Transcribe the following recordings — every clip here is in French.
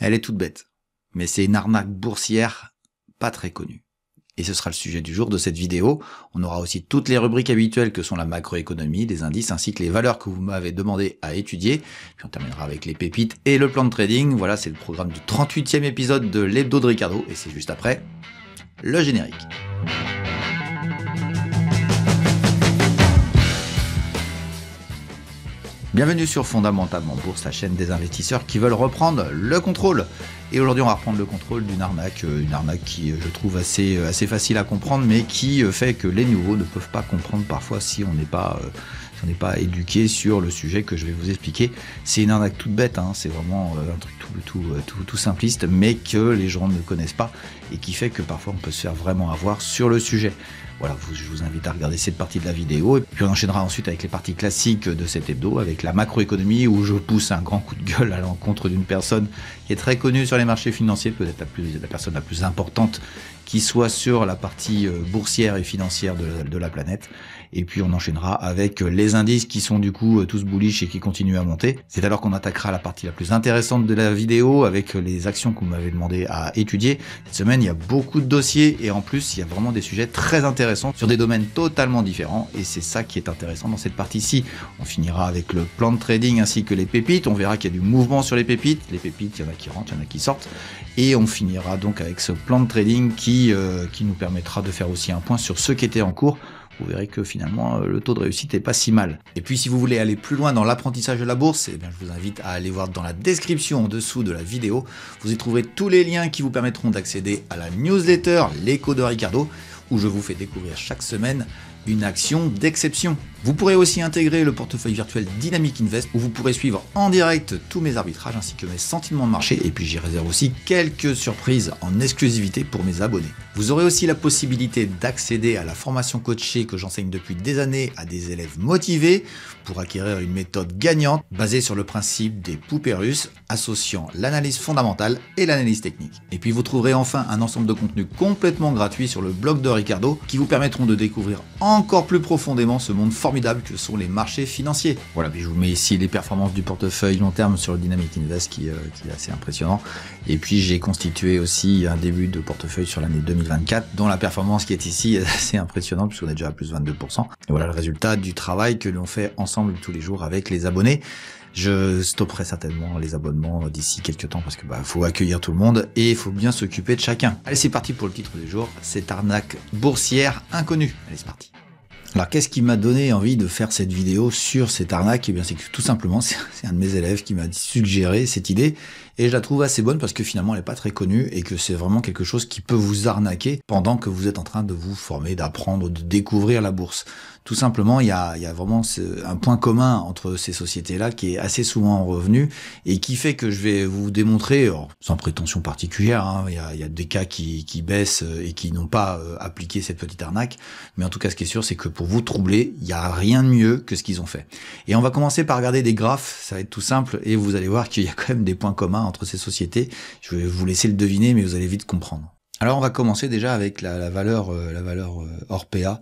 Elle est toute bête, mais c'est une arnaque boursière pas très connue. Et ce sera le sujet du jour de cette vidéo. On aura aussi toutes les rubriques habituelles que sont la macroéconomie, les indices ainsi que les valeurs que vous m'avez demandé à étudier. Puis on terminera avec les pépites et le plan de trading. Voilà, c'est le programme du 38e épisode de l'Hebdo de Ricardo et c'est juste après le générique. Bienvenue sur Fondamentalement Bourse, la chaîne des investisseurs qui veulent reprendre le contrôle. Et aujourd'hui, on va reprendre le contrôle d'une arnaque qui, je trouve, assez facile à comprendre, mais qui fait que les nouveaux ne peuvent pas comprendre parfois si on n'est pas éduqué sur le sujet que je vais vous expliquer. C'est une arnaque toute bête, hein, c'est vraiment un truc tout simpliste, mais que les gens ne connaissent pas et qui fait que parfois on peut se faire vraiment avoir sur le sujet. Voilà, je vous invite à regarder cette partie de la vidéo et puis on enchaînera ensuite avec les parties classiques de cet hebdo, avec la macroéconomie où je pousse un grand coup de gueule à l'encontre d'une personne qui est très connue sur les marchés financiers, peut-être la personne la plus importante qui soit sur la partie boursière et financière de la planète. Et puis on enchaînera avec les indices qui sont du coup tous bullish et qui continuent à monter. C'est alors qu'on attaquera la partie la plus intéressante de la vidéo avec les actions que vous m'avez demandé à étudier. Cette semaine, il y a beaucoup de dossiers et en plus, il y a vraiment des sujets très intéressants sur des domaines totalement différents et c'est ça qui est intéressant dans cette partie-ci. On finira avec le plan de trading ainsi que les pépites. On verra qu'il y a du mouvement sur les pépites. Les pépites, il y en a qui rentrent, il y en a qui sortent. Et on finira donc avec ce plan de trading qui nous permettra de faire aussi un point sur ceux qui étaient en cours. Vous verrez que finalement le taux de réussite est pas si mal. Et puis si vous voulez aller plus loin dans l'apprentissage de la bourse, eh bien, je vous invite à aller voir dans la description en dessous de la vidéo. Vous y trouverez tous les liens qui vous permettront d'accéder à la newsletter L'écho de Ricardo, où je vous fais découvrir chaque semaine une action d'exception. Vous pourrez aussi intégrer le portefeuille virtuel Dynamic Invest où vous pourrez suivre en direct tous mes arbitrages ainsi que mes sentiments de marché et puis j'y réserve aussi quelques surprises en exclusivité pour mes abonnés. Vous aurez aussi la possibilité d'accéder à la formation coachée que j'enseigne depuis des années à des élèves motivés pour acquérir une méthode gagnante basée sur le principe des poupées russes associant l'analyse fondamentale et l'analyse technique. Et puis vous trouverez enfin un ensemble de contenus complètement gratuits sur le blog de Ricardo qui vous permettront de découvrir encore plus profondément ce monde formidable que sont les marchés financiers. Voilà, puis je vous mets ici les performances du portefeuille long terme sur le Dynamic Invest qui est assez impressionnant. Et puis j'ai constitué aussi un début de portefeuille sur l'année 2024 dont la performance qui est ici est assez impressionnante puisqu'on est déjà à plus 22%. Et voilà le résultat du travail que l'on fait ensemble tous les jours avec les abonnés. Je stopperai certainement les abonnements d'ici quelques temps parce que faut accueillir tout le monde et il faut bien s'occuper de chacun. Allez, c'est parti pour le titre du jour, cette arnaque boursière inconnue. Allez, c'est parti. Alors qu'est-ce qui m'a donné envie de faire cette vidéo sur cette arnaque? Eh bien c'est que tout simplement c'est un de mes élèves qui m'a suggéré cette idée et je la trouve assez bonne parce que finalement elle n'est pas très connue et que c'est vraiment quelque chose qui peut vous arnaquer pendant que vous êtes en train de vous former, d'apprendre, de découvrir la bourse. Tout simplement, il y a vraiment un point commun entre ces sociétés-là qui est assez souvent revenu et qui fait que je vais vous démontrer, sans prétention particulière, hein, il y a des cas qui baissent et qui n'ont pas appliqué cette petite arnaque, mais en tout cas ce qui est sûr c'est que pour vous troubler, il n'y a rien de mieux que ce qu'ils ont fait. Et on va commencer par regarder des graphes, ça va être tout simple et vous allez voir qu'il y a quand même des points communs entre ces sociétés. Je vais vous laisser le deviner mais vous allez vite comprendre. Alors on va commencer déjà avec la valeur Orpea,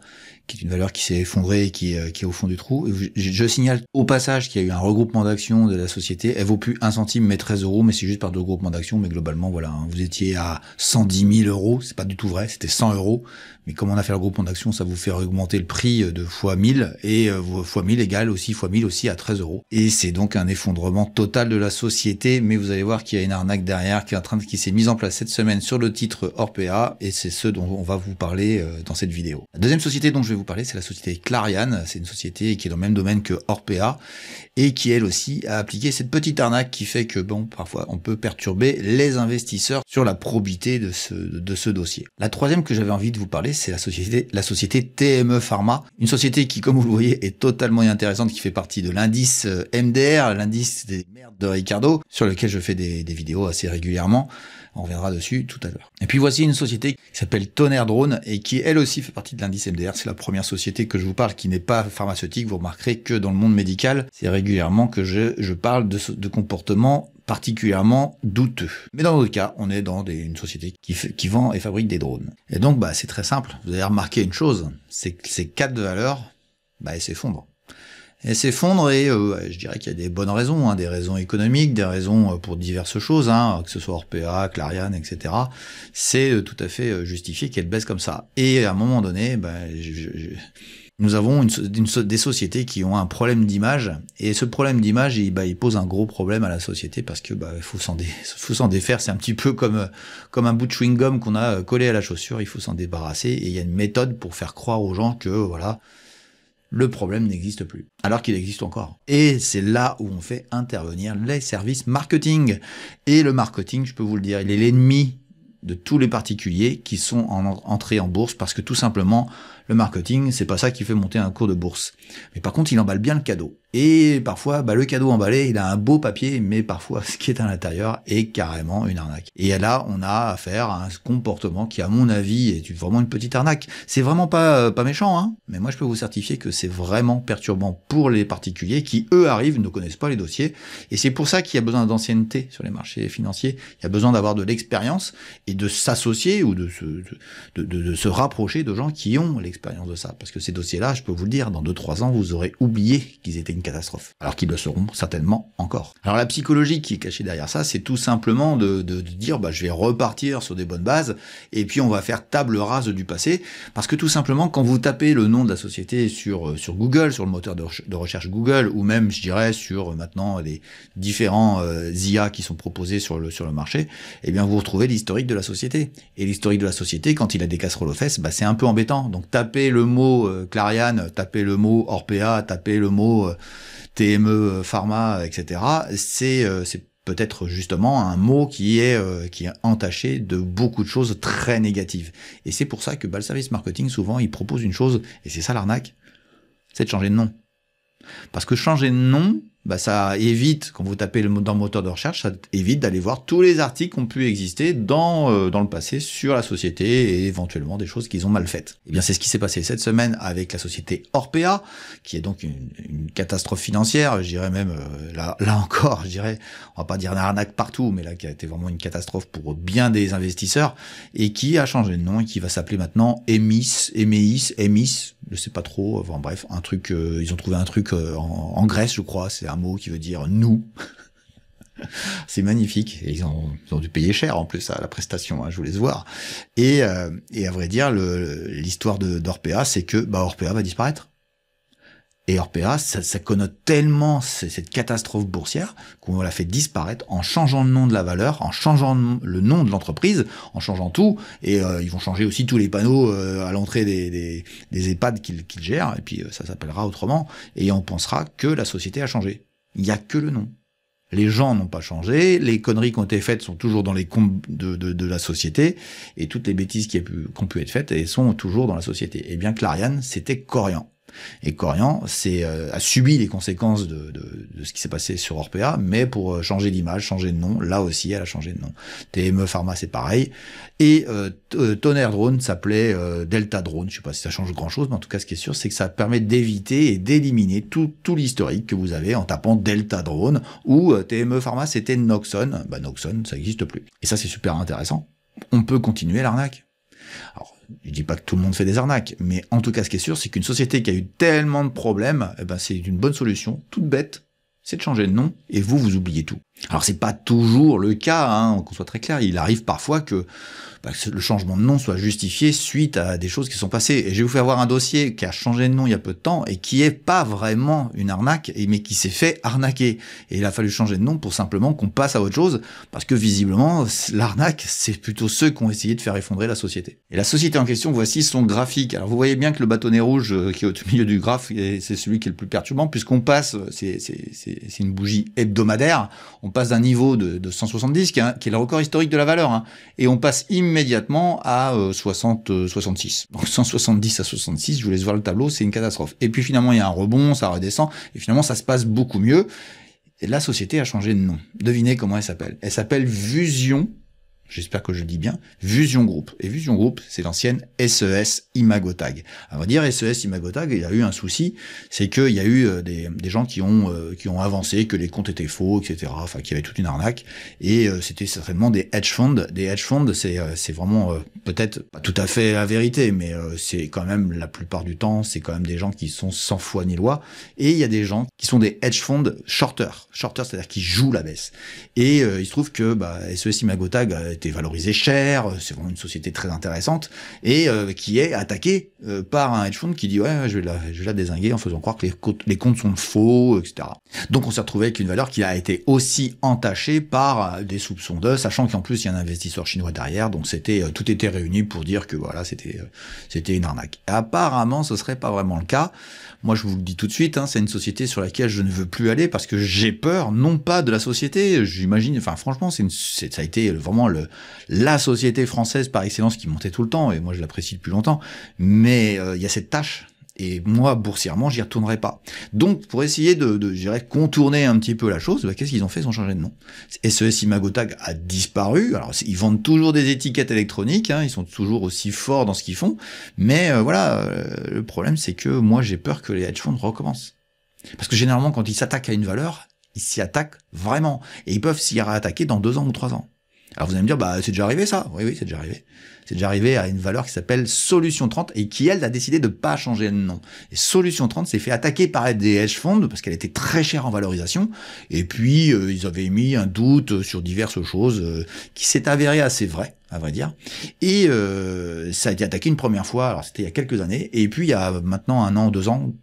qui est une valeur qui s'est effondrée et qui est au fond du trou. Je signale au passage qu'il y a eu un regroupement d'actions de la société. Elle vaut plus 1 centime mais 13 €, mais c'est juste par deux regroupements d'actions. Mais globalement, voilà, hein, vous étiez à 110 000 €, c'est pas du tout vrai, c'était 100 €. Mais comme on a fait le regroupement d'actions, ça vous fait augmenter le prix de fois 1000 et fois 1000 égale aussi fois 1000 aussi à 13 €. Et c'est donc un effondrement total de la société. Mais vous allez voir qu'il y a une arnaque derrière qui s'est mise en place cette semaine sur le titre Orpea et c'est ce dont on va vous parler dans cette vidéo. La deuxième société dont je vais vous parler, c'est la société Clariane. C'est une société qui est dans le même domaine que Orpea et qui elle aussi a appliqué cette petite arnaque qui fait que parfois on peut perturber les investisseurs sur la probité de ce dossier. La troisième que j'avais envie de vous parler, c'est la société TME Pharma, une société qui, comme vous le voyez, est totalement intéressante, qui fait partie de l'indice MDR, l'indice des merdes de Ricardo, sur lequel je fais des vidéos assez régulièrement. On reviendra dessus tout à l'heure. Et puis voici une société qui s'appelle Tonnerre Drone et qui elle aussi fait partie de l'indice MDR. C'est la première société que je vous parle qui n'est pas pharmaceutique. Vous remarquerez que dans le monde médical, c'est régulièrement que je parle de comportements particulièrement douteux. Mais dans notre cas, on est dans une société qui vend et fabrique des drones. Et donc, c'est très simple. Vous avez remarqué une chose, c'est que ces quatre valeurs, elles s'effondrent. Elle s'effondre et je dirais qu'il y a des bonnes raisons, hein, des raisons économiques, des raisons pour diverses choses, hein, que ce soit Orpea, Clariane, etc. C'est tout à fait justifié qu'elle baisse comme ça. Et à un moment donné, nous avons des sociétés qui ont un problème d'image, et ce problème d'image, il pose un gros problème à la société parce que faut s'en défaire. C'est un petit peu comme un bout de chewing-gum qu'on a collé à la chaussure. Il faut s'en débarrasser, et il y a une méthode pour faire croire aux gens que voilà, le problème n'existe plus, alors qu'il existe encore. Et c'est là où on fait intervenir les services marketing. Et le marketing, je peux vous le dire, il est l'ennemi de tous les particuliers qui sont entrés en bourse, parce que tout simplement, le marketing, c'est pas ça qui fait monter un cours de bourse. Mais par contre, il emballe bien le cadeau. Et parfois, le cadeau emballé, il a un beau papier, mais parfois, ce qui est à l'intérieur est carrément une arnaque. Et là, on a affaire à un comportement qui, à mon avis, est vraiment une petite arnaque. C'est vraiment pas méchant, hein. Mais moi, je peux vous certifier que c'est vraiment perturbant pour les particuliers qui, eux, arrivent, ne connaissent pas les dossiers. Et c'est pour ça qu'il y a besoin d'ancienneté sur les marchés financiers. Il y a besoin d'avoir de l'expérience et de s'associer ou de se rapprocher de gens qui ont l'expérience de ça. Parce que ces dossiers-là, je peux vous le dire, dans 2-3 ans, vous aurez oublié qu'ils étaient une catastrophe. Alors qu'ils le seront certainement encore. Alors la psychologie qui est cachée derrière ça, c'est tout simplement de dire je vais repartir sur des bonnes bases, et puis on va faire table rase du passé, parce que tout simplement, quand vous tapez le nom de la société sur Google, sur le moteur de recherche Google, ou même, je dirais, sur maintenant les différents IA qui sont proposés sur le marché, eh bien vous retrouvez l'historique de la société. Et l'historique de la société, quand il a des casseroles aux fesses, c'est un peu embêtant. Donc tapez le mot Clariane, tapez le mot Orpea, tapez le mot TME Pharma, etc. C'est peut-être justement un mot qui est entaché de beaucoup de choses très négatives. Et c'est pour ça que le service marketing, souvent, il propose une chose, et c'est ça l'arnaque, c'est de changer de nom. Parce que changer de nom, ça évite, quand vous tapez dans le moteur de recherche, ça évite d'aller voir tous les articles qui ont pu exister dans le passé sur la société, et éventuellement des choses qu'ils ont mal faites. Et bien c'est ce qui s'est passé cette semaine avec la société Orpea, qui est donc une catastrophe financière, je dirais même, là encore, je dirais, on va pas dire une arnaque partout, mais là qui a été vraiment une catastrophe pour bien des investisseurs, et qui a changé de nom, et qui va s'appeler maintenant Emis, je sais pas trop, enfin bref, un truc, ils ont trouvé un truc en Grèce, je crois, c'est un mot qui veut dire nous. C'est magnifique. Et ils ont dû payer cher en plus à la prestation, hein, je vous laisse voir. Et à vrai dire, l'histoire d'Orpea, c'est que Orpea va disparaître. Et Orpea, ça connote tellement cette catastrophe boursière qu'on l'a fait disparaître en changeant le nom de la valeur, en changeant le nom de l'entreprise, en changeant tout. Et ils vont changer aussi tous les panneaux à l'entrée des EHPAD qu'ils gèrent. Et puis ça s'appellera autrement. Et on pensera que la société a changé. Il n'y a que le nom. Les gens n'ont pas changé, les conneries qui ont été faites sont toujours dans les comptes de la société, et toutes les bêtises qui ont pu être faites, elles sont toujours dans la société. Et bien Clariane, c'était Corian. Et Corian a subi les conséquences de ce qui s'est passé sur Orpea, mais pour changer d'image, changer de nom, là aussi elle a changé de nom. TME Pharma, c'est pareil. Et Tonnerre Drone s'appelait Delta Drone. Je sais pas si ça change grand chose, mais en tout cas ce qui est sûr, c'est que ça permet d'éviter et d'éliminer tout l'historique que vous avez en tapant Delta Drone, ou TME Pharma c'était Noxon. Noxon, ça n'existe plus. Et ça c'est super intéressant. On peut continuer l'arnaque. Alors, je dis pas que tout le monde fait des arnaques, mais en tout cas, ce qui est sûr, c'est qu'une société qui a eu tellement de problèmes, c'est une bonne solution, toute bête, c'est de changer de nom, et vous oubliez tout. Alors, c'est pas toujours le cas, hein, qu'on soit très clair, il arrive parfois que le changement de nom soit justifié suite à des choses qui sont passées. Et je vais vous faire voir un dossier qui a changé de nom il y a peu de temps, et qui est pas vraiment une arnaque, mais qui s'est fait arnaquer. Et il a fallu changer de nom pour simplement qu'on passe à autre chose, parce que visiblement, l'arnaque, c'est plutôt ceux qui ont essayé de faire effondrer la société. Et la société en question, voici son graphique. Alors vous voyez bien que le bâtonnet rouge qui est au milieu du graphe, c'est celui qui est le plus perturbant, puisqu'on passe, c'est une bougie hebdomadaire, on passe d'un niveau de 170, qui est le record historique de la valeur, hein, et on passe immédiatement à 66. Donc 170 à 66, je vous laisse voir le tableau, c'est une catastrophe. Et puis finalement, il y a un rebond, ça redescend, et finalement, ça se passe beaucoup mieux. Et la société a changé de nom. Devinez comment elle s'appelle. Elle s'appelle Fusion j'espère que je le dis bien, Fusion Group. Et Fusion Group, c'est l'ancienne SES Imagotag. À vrai dire, SES Imagotag, il y a eu un souci, c'est qu'il y a eu des gens qui ont avancé, que les comptes étaient faux, etc. Enfin, qu'il y avait toute une arnaque. Et c'était certainement des hedge funds. Des hedge funds, c'est vraiment peut-être pas tout à fait la vérité, mais c'est quand même la plupart du temps, c'est quand même des gens qui sont sans foi ni loi. Et il y a des gens qui sont des hedge funds shorters, c'est-à-dire qui jouent la baisse. Et il se trouve que SES Imagotag a été valorisé cher, c'est vraiment une société très intéressante, et qui est attaquée par un hedge fund qui dit ouais, je vais la dézinguer en faisant croire que les comptes sont faux, etc. Donc on s'est retrouvé avec une valeur qui a été aussi entachée par des soupçons sachant qu'en plus il y a un investisseur chinois derrière, donc tout était réuni pour dire que voilà, c'était une arnaque. Et apparemment ce serait pas vraiment le cas. Moi, je vous le dis tout de suite, c'est une société sur laquelle je ne veux plus aller parce que j'ai peur, non pas de la société, j'imagine, enfin franchement, ça a été vraiment la société française par excellence qui montait tout le temps, et moi je l'apprécie depuis longtemps, mais il y a cette tâche, et moi, boursièrement, j'y retournerai pas. Donc, pour essayer je dirais, contourner un petit peu la chose, qu'est-ce qu'ils ont fait? Ils ont changé de nom. SES Imagotag a disparu. Alors, ils vendent toujours des étiquettes électroniques, ils sont toujours aussi forts dans ce qu'ils font, mais le problème, c'est que moi, j'ai peur que les hedge funds recommencent. Parce que généralement, quand ils s'attaquent à une valeur, ils s'y attaquent vraiment. Et ils peuvent s'y réattaquer dans 2 ans ou 3 ans. Alors vous allez me dire, c'est déjà arrivé ça? Oui, c'est déjà arrivé. C'est déjà arrivé à une valeur qui s'appelle Solution 30 et qui, elle, a décidé de pas changer de nom. Et Solution 30 s'est fait attaquer par des hedge funds parce qu'elle était très chère en valorisation. Et puis, ils avaient mis un doute sur diverses choses qui s'est avéré assez vrai, à vrai dire. Et ça a été attaqué une première fois, alors c'était il y a quelques années. Et puis, il y a maintenant 1 an, 2 ans,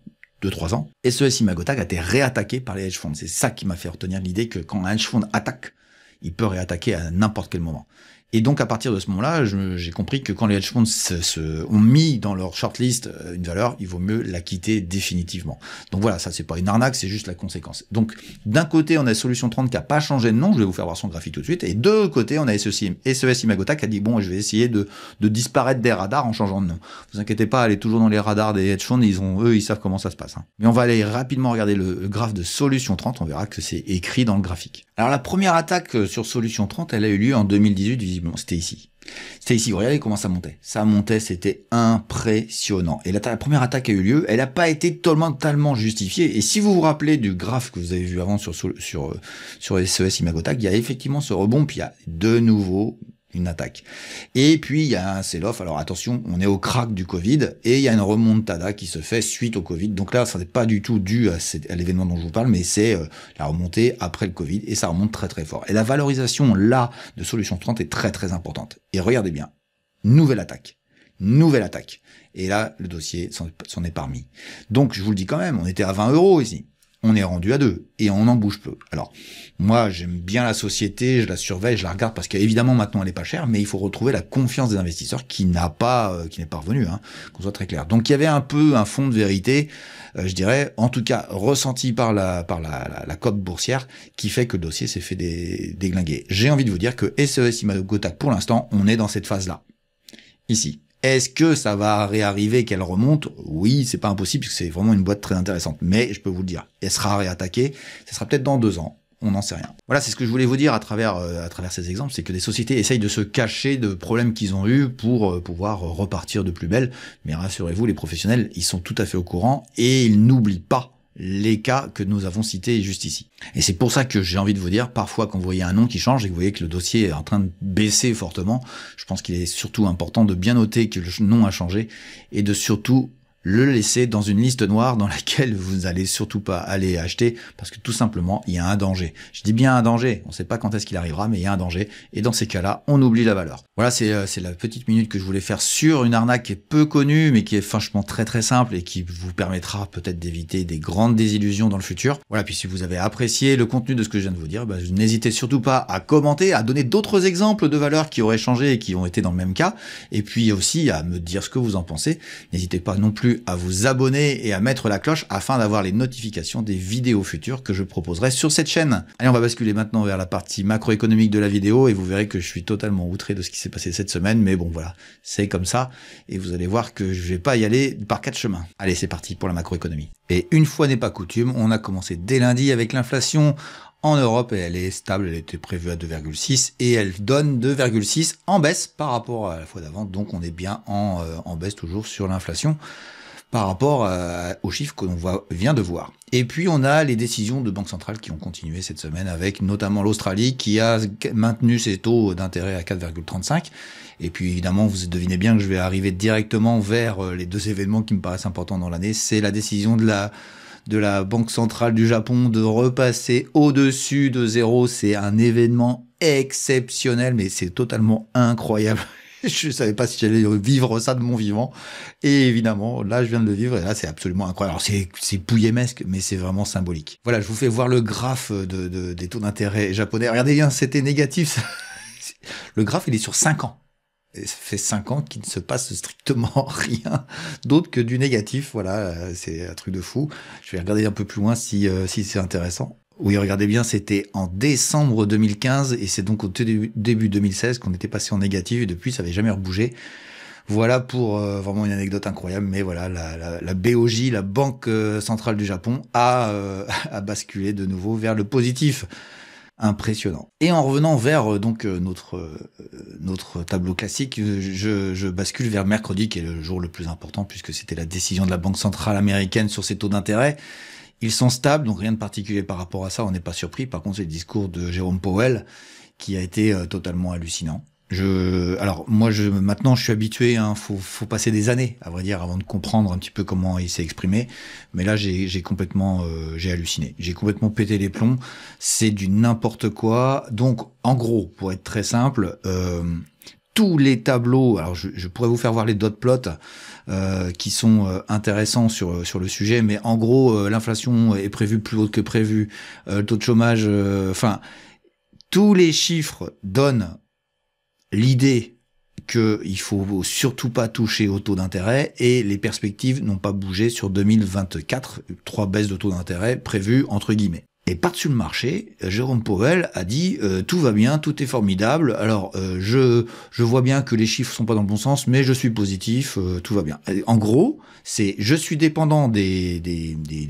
2-3 ans, SES Imagotag a été réattaqué par les hedge funds. C'est ça qui m'a fait retenir l'idée que quand un hedge fund attaque, il peut réattaquer à n'importe quel moment. Et donc, à partir de ce moment-là, j'ai compris que quand les hedge funds ont mis dans leur shortlist une valeur, il vaut mieux la quitter définitivement. Donc voilà, ça, c'est pas une arnaque, c'est juste la conséquence. Donc, d'un côté, on a Solution 30 qui a pas changé de nom, je vais vous faire voir son graphique tout de suite, et de l'autre côté, on a SES Imagotag qui a dit, bon, je vais essayer de disparaître des radars en changeant de nom. Vous inquiétez pas, elle est toujours dans les radars des hedge funds, ils savent comment ça se passe. Mais on va aller rapidement regarder le graphe de Solution 30, on verra que c'est écrit dans le graphique. Alors, la première attaque sur Solution 30, elle a eu lieu en 2018, visiblement, c'était ici. C'était ici, vous regardez comment ça montait. Ça montait, c'était impressionnant. Et la première attaque a eu lieu, elle n'a pas été totalement justifiée. Et si vous vous rappelez du graphe que vous avez vu avant sur SES Imagotag, il y a effectivement ce rebond, puis il y a de nouveau une attaque. Et puis, il y a un sell-off. Alors, attention, on est au crack du Covid et il y a une remontada qui se fait suite au Covid. Donc là, ça n'est pas du tout dû à l'événement dont je vous parle, mais c'est la remontée après le Covid et ça remonte très, très fort. Et la valorisation, là, de Solution 30 est très, très importante. Et regardez bien. Nouvelle attaque. Et là, le dossier s'en est parmi. Donc, je vous le dis quand même, on était à 20 € ici. On est rendu à 2 et on en bouge peu. Alors, moi, j'aime bien la société, je la surveille, je la regarde parce qu'évidemment, maintenant, elle est pas chère, mais il faut retrouver la confiance des investisseurs qui n'est pas revenue, qu'on soit très clair. Donc, il y avait un peu un fond de vérité, je dirais, en tout cas, ressenti par la cote boursière, qui fait que le dossier s'est fait déglinguer. J'ai envie de vous dire que SES Imagotag, pour l'instant, on est dans cette phase-là. Ici. Est-ce que ça va réarriver, qu'elle remonte? Oui, c'est pas impossible, parce que c'est vraiment une boîte très intéressante. Mais je peux vous le dire, elle sera réattaquée, ça sera peut-être dans 2 ans. On n'en sait rien. Voilà, c'est ce que je voulais vous dire à travers ces exemples, c'est que des sociétés essayent de se cacher de problèmes qu'ils ont eus pour pouvoir repartir de plus belle. Mais rassurez-vous, les professionnels, ils sont tout à fait au courant et ils n'oublient pas les cas que nous avons cités juste ici. Et c'est pour ça que j'ai envie de vous dire, parfois quand vous voyez un nom qui change et que vous voyez que le dossier est en train de baisser fortement, je pense qu'il est surtout important de bien noter que le nom a changé et de surtout le laisser dans une liste noire dans laquelle vous n'allez surtout pas aller acheter parce que tout simplement, il y a un danger. Je dis bien un danger, on ne sait pas quand est-ce qu'il arrivera, mais il y a un danger et dans ces cas-là, on oublie la valeur. Voilà, c'est la petite minute que je voulais faire sur une arnaque qui est peu connue, mais qui est franchement très très simple et qui vous permettra peut-être d'éviter des grandes désillusions dans le futur. Voilà, puis si vous avez apprécié le contenu de ce que je viens de vous dire, n'hésitez surtout pas à commenter, à donner d'autres exemples de valeurs qui auraient changé et qui ont été dans le même cas, et puis aussi à me dire ce que vous en pensez. N'hésitez pas non plus à vous abonner et à mettre la cloche afin d'avoir les notifications des vidéos futures que je proposerai sur cette chaîne. Allez, on va basculer maintenant vers la partie macroéconomique de la vidéo et vous verrez que je suis totalement outré de ce qui s'est passé cette semaine, mais bon voilà, c'est comme ça et vous allez voir que je vais pas y aller par 4 chemins. Allez, c'est parti pour la macroéconomie. Et une fois n'est pas coutume, on a commencé dès lundi avec l'inflation En Europe, elle est stable, elle était prévue à 2,6 et elle donne 2,6 en baisse par rapport à la fois d'avant. Donc on est bien en baisse toujours sur l'inflation par rapport aux chiffres que l'on vient de voir. Et puis on a les décisions de banque centrale qui ont continué cette semaine avec notamment l'Australie qui a maintenu ses taux d'intérêt à 4,35. Et puis évidemment, vous devinez bien que je vais arriver directement vers les deux événements qui me paraissent importants dans l'année. C'est la décision de la Banque centrale du Japon de repasser au-dessus de zéro. C'est un événement exceptionnel, mais c'est totalement incroyable. Je ne savais pas si j'allais vivre ça de mon vivant. Et évidemment, là, je viens de le vivre et là, c'est absolument incroyable. Alors, c'est pouillemesque, mais c'est vraiment symbolique. Voilà, je vous fais voir le graphe des taux d'intérêt japonais. Regardez bien, c'était négatif. Le graphe, il est sur 5 ans. Et ça fait 5 ans qu'il ne se passe strictement rien d'autre que du négatif. Voilà, c'est un truc de fou. Je vais regarder un peu plus loin si c'est intéressant. Oui, regardez bien, c'était en décembre 2015 et c'est donc au début 2016 qu'on était passé en négatif et depuis, ça n'avait jamais rebougé. Voilà pour vraiment une anecdote incroyable, mais voilà, la BOJ, la Banque centrale du Japon, a basculé de nouveau vers le positif. Impressionnant. Et en revenant vers donc notre tableau classique, je bascule vers mercredi, qui est le jour le plus important, puisque c'était la décision de la Banque centrale américaine sur ses taux d'intérêt. Ils sont stables, donc rien de particulier par rapport à ça, on n'est pas surpris. Par contre, c'est le discours de Jérôme Powell qui a été totalement hallucinant. Maintenant, je suis habitué, faut passer des années, à vrai dire, avant de comprendre un petit peu comment il s'est exprimé. Mais là, j'ai complètement, j'ai halluciné. J'ai complètement pété les plombs. C'est du n'importe quoi. Donc, en gros, pour être très simple, tous les tableaux, alors je pourrais vous faire voir les dot plots qui sont intéressants sur le sujet, mais en gros, l'inflation est prévue plus haute que prévu, le taux de chômage, tous les chiffres donnent l'idée qu'il faut surtout pas toucher au taux d'intérêt et les perspectives n'ont pas bougé sur 2024, 3 baisses de taux d'intérêt prévues entre guillemets. Et par-dessus le marché, Jérôme Powell a dit tout va bien, tout est formidable. Alors je vois bien que les chiffres sont pas dans le bon sens, mais je suis positif, tout va bien. En gros, c'est je suis dépendant des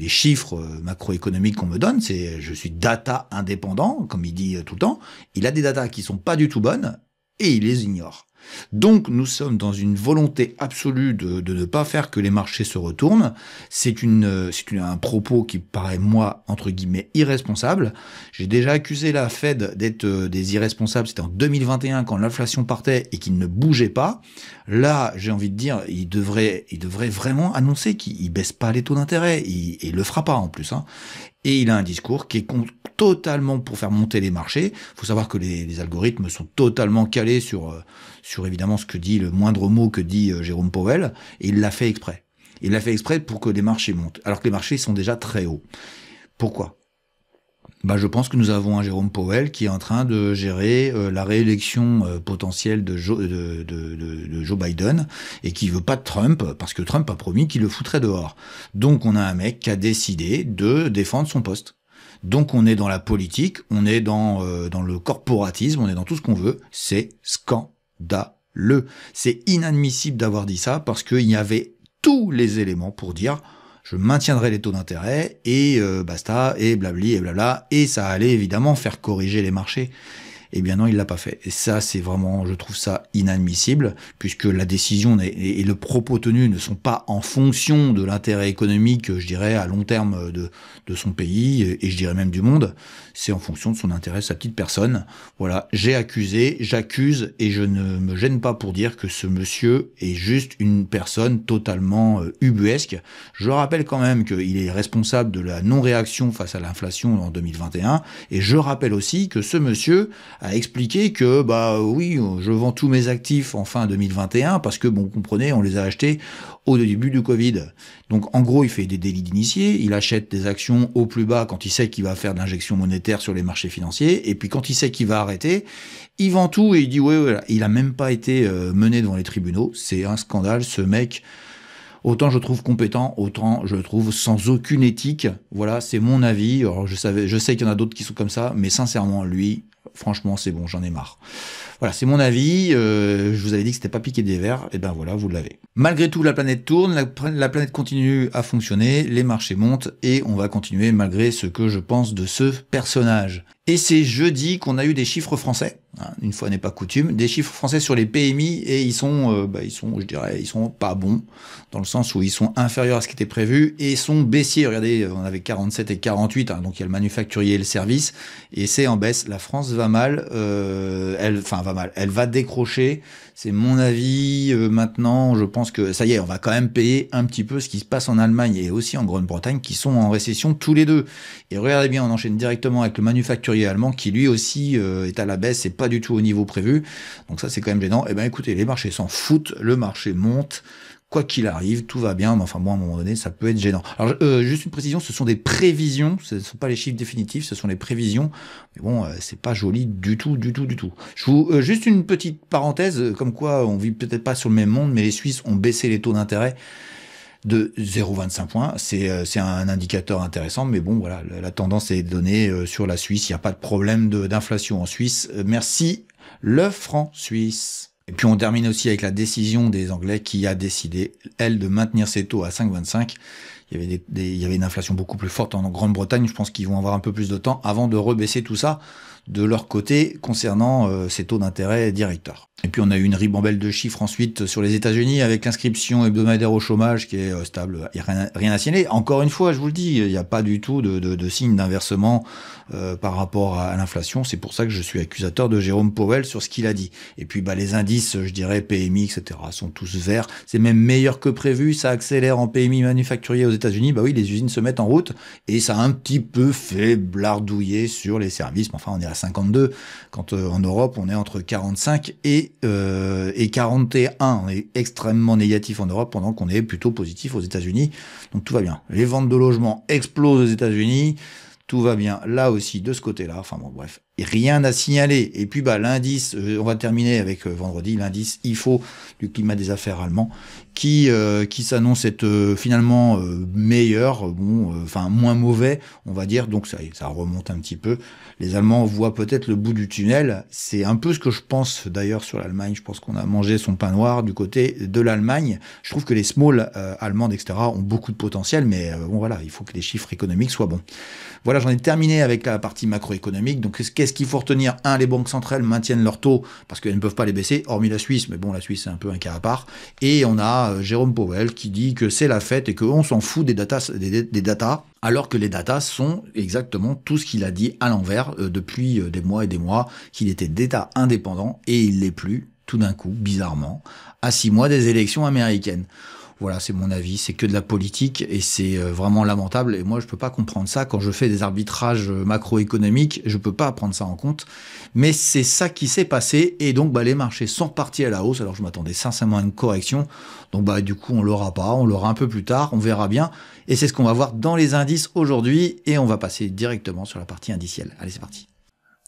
chiffres macroéconomiques qu'on me donne. C'est je suis data indépendant, comme il dit tout le temps. Il a des datas qui sont pas du tout bonnes et il les ignore. Donc nous sommes dans une volonté absolue de ne pas faire que les marchés se retournent. C'est un propos qui paraît, moi, entre guillemets, irresponsable. J'ai déjà accusé la Fed d'être des irresponsables, c'était en 2021 quand l'inflation partait et qu'il ne bougeait pas. Là, j'ai envie de dire, il devrait vraiment annoncer qu'il baisse pas les taux d'intérêt. Il le fera pas en plus, hein. Et il a un discours qui est totalement pour faire monter les marchés. Il faut savoir que les algorithmes sont totalement calés sur évidemment ce que dit le moindre mot que dit Jérôme Powell, et il l'a fait exprès. Il l'a fait exprès pour que les marchés montent, alors que les marchés sont déjà très hauts. Pourquoi ? Je pense que nous avons un Jérôme Powell qui est en train de gérer la réélection potentielle de Joe Biden et qui veut pas de Trump parce que Trump a promis qu'il le foutrait dehors. Donc on a un mec qui a décidé de défendre son poste. Donc on est dans la politique, on est dans le corporatisme, on est dans tout ce qu'on veut. C'est scandaleux. C'est inadmissible d'avoir dit ça parce qu'il y avait tous les éléments pour dire je maintiendrai les taux d'intérêt et basta, et blabli, et blabla, et ça allait évidemment faire corriger les marchés. Eh bien non, il l'a pas fait. Et ça, c'est vraiment, je trouve ça inadmissible, puisque la décision et le propos tenu ne sont pas en fonction de l'intérêt économique, je dirais, à long terme de son pays, et je dirais même du monde. C'est en fonction de son intérêt, sa petite personne. Voilà, j'accuse, et je ne me gêne pas pour dire que ce monsieur est juste une personne totalement ubuesque. Je rappelle quand même qu'il est responsable de la non-réaction face à l'inflation en 2021, et je rappelle aussi que ce monsieur a expliqué que, oui, je vends tous mes actifs en fin 2021 parce que, vous comprenez, on les a achetés au début du Covid. Donc, en gros, il fait des délits d'initié, il achète des actions au plus bas quand il sait qu'il va faire de l'injection monétaire sur les marchés financiers, et puis quand il sait qu'il va arrêter, il vend tout et il dit, ouais, il a même pas été mené devant les tribunaux. C'est un scandale, ce mec. Autant je trouve compétent, autant je trouve sans aucune éthique. Voilà, c'est mon avis. Alors, je sais qu'il y en a d'autres qui sont comme ça, mais sincèrement, lui, Franchement, c'est bon, j'en ai marre. Voilà, c'est mon avis. Je vous avais dit que c'était pas piqué des verres. Et ben voilà, vous l'avez. Malgré tout, la planète tourne, la planète continue à fonctionner, les marchés montent et on va continuer malgré ce que je pense de ce personnage. Et c'est jeudi qu'on a eu des chiffres français, hein, une fois n'est pas coutume, des chiffres français sur les PMI et ils sont, je dirais, ils sont pas bons, dans le sens où ils sont inférieurs à ce qui était prévu et sont baissiers. Regardez, on avait 47 et 48, hein, donc il y a le manufacturier et le service, et c'est en baisse. La France va mal, elle va décrocher. C'est mon avis. Maintenant, je pense que ça y est, on va quand même payer un petit peu ce qui se passe en Allemagne et aussi en Grande-Bretagne, qui sont en récession tous les deux. Et regardez bien, on enchaîne directement avec le manufacturier allemand, qui lui aussi est à la baisse, et pas du tout au niveau prévu. Donc ça, c'est quand même gênant. Eh ben, écoutez, les marchés s'en foutent, le marché monte. Quoi qu'il arrive, tout va bien, mais enfin bon, à un moment donné, ça peut être gênant. Alors, juste une précision, ce sont des prévisions, ce ne sont pas les chiffres définitifs, ce sont les prévisions. Mais bon, c'est pas joli du tout. Juste une petite parenthèse, comme quoi on vit peut-être pas sur le même monde, mais les Suisses ont baissé les taux d'intérêt de 0,25 points. C'est un indicateur intéressant, mais bon, voilà, la tendance est donnée sur la Suisse. Il n'y a pas de problème d'inflation en Suisse. Merci, le franc suisse. Et puis on termine aussi avec la décision des Anglais qui a décidé, elle, de maintenir ses taux à 5,25. Il y avait une inflation beaucoup plus forte en Grande-Bretagne. Je pense qu'ils vont avoir un peu plus de temps avant de rebaisser tout ça de leur côté concernant ces taux d'intérêt directeurs. Et puis on a eu une ribambelle de chiffres ensuite sur les États-Unis avec l'inscription hebdomadaire au chômage qui est stable. Il n'y a rien à signaler. Encore une fois, je vous le dis, il n'y a pas du tout de signe d'inversement par rapport à l'inflation. C'est pour ça que je suis accusateur de Jérôme Powell sur ce qu'il a dit. Et puis les indices, je dirais PMI, etc., sont tous verts. C'est même meilleur que prévu. Ça accélère en PMI manufacturier aux États-Unis. Bah oui, les usines se mettent en route et ça a un petit peu fait blardouiller sur les services. Mais enfin, on est à 52 quand en Europe on est entre 45 et 41. On est extrêmement négatif en Europe pendant qu'on est plutôt positif aux États-Unis. Donc tout va bien. Les ventes de logements explosent aux États-Unis. Tout va bien là aussi de ce côté-là. Enfin bon, bref, et rien à signaler. Et puis l'indice, on va terminer avec vendredi, l'indice IFO du climat des affaires allemand qui s'annonce être finalement meilleur, moins mauvais, on va dire. Donc ça remonte un petit peu. Les Allemands voient peut-être le bout du tunnel. C'est un peu ce que je pense d'ailleurs sur l'Allemagne. Je pense qu'on a mangé son pain noir du côté de l'Allemagne. Je trouve que les small allemandes, etc., ont beaucoup de potentiel, mais voilà, il faut que les chiffres économiques soient bons. Voilà, j'en ai terminé avec la partie macroéconomique. Donc, qu'est-ce qu'il faut retenir? Les banques centrales maintiennent leurs taux parce qu'elles ne peuvent pas les baisser, hormis la Suisse. Mais bon, la Suisse, c'est un peu un cas à part. Et on a Jérôme Powell qui dit que c'est la fête et qu'on s'en fout des datas, alors que les datas sont exactement tout ce qu'il a dit à l'envers depuis des mois et des mois, qu'il était d'État indépendant et il l'est plus, tout d'un coup, bizarrement, à 6 mois des élections américaines. Voilà, c'est mon avis, c'est que de la politique et c'est vraiment lamentable. Et moi, je peux pas comprendre ça quand je fais des arbitrages macroéconomiques, je peux pas prendre ça en compte. Mais c'est ça qui s'est passé et donc les marchés sont repartis à la hausse. Alors je m'attendais sincèrement à une correction. Donc du coup, on l'aura pas, on l'aura un peu plus tard, on verra bien. Et c'est ce qu'on va voir dans les indices aujourd'hui et on va passer directement sur la partie indicielle. Allez, c'est parti.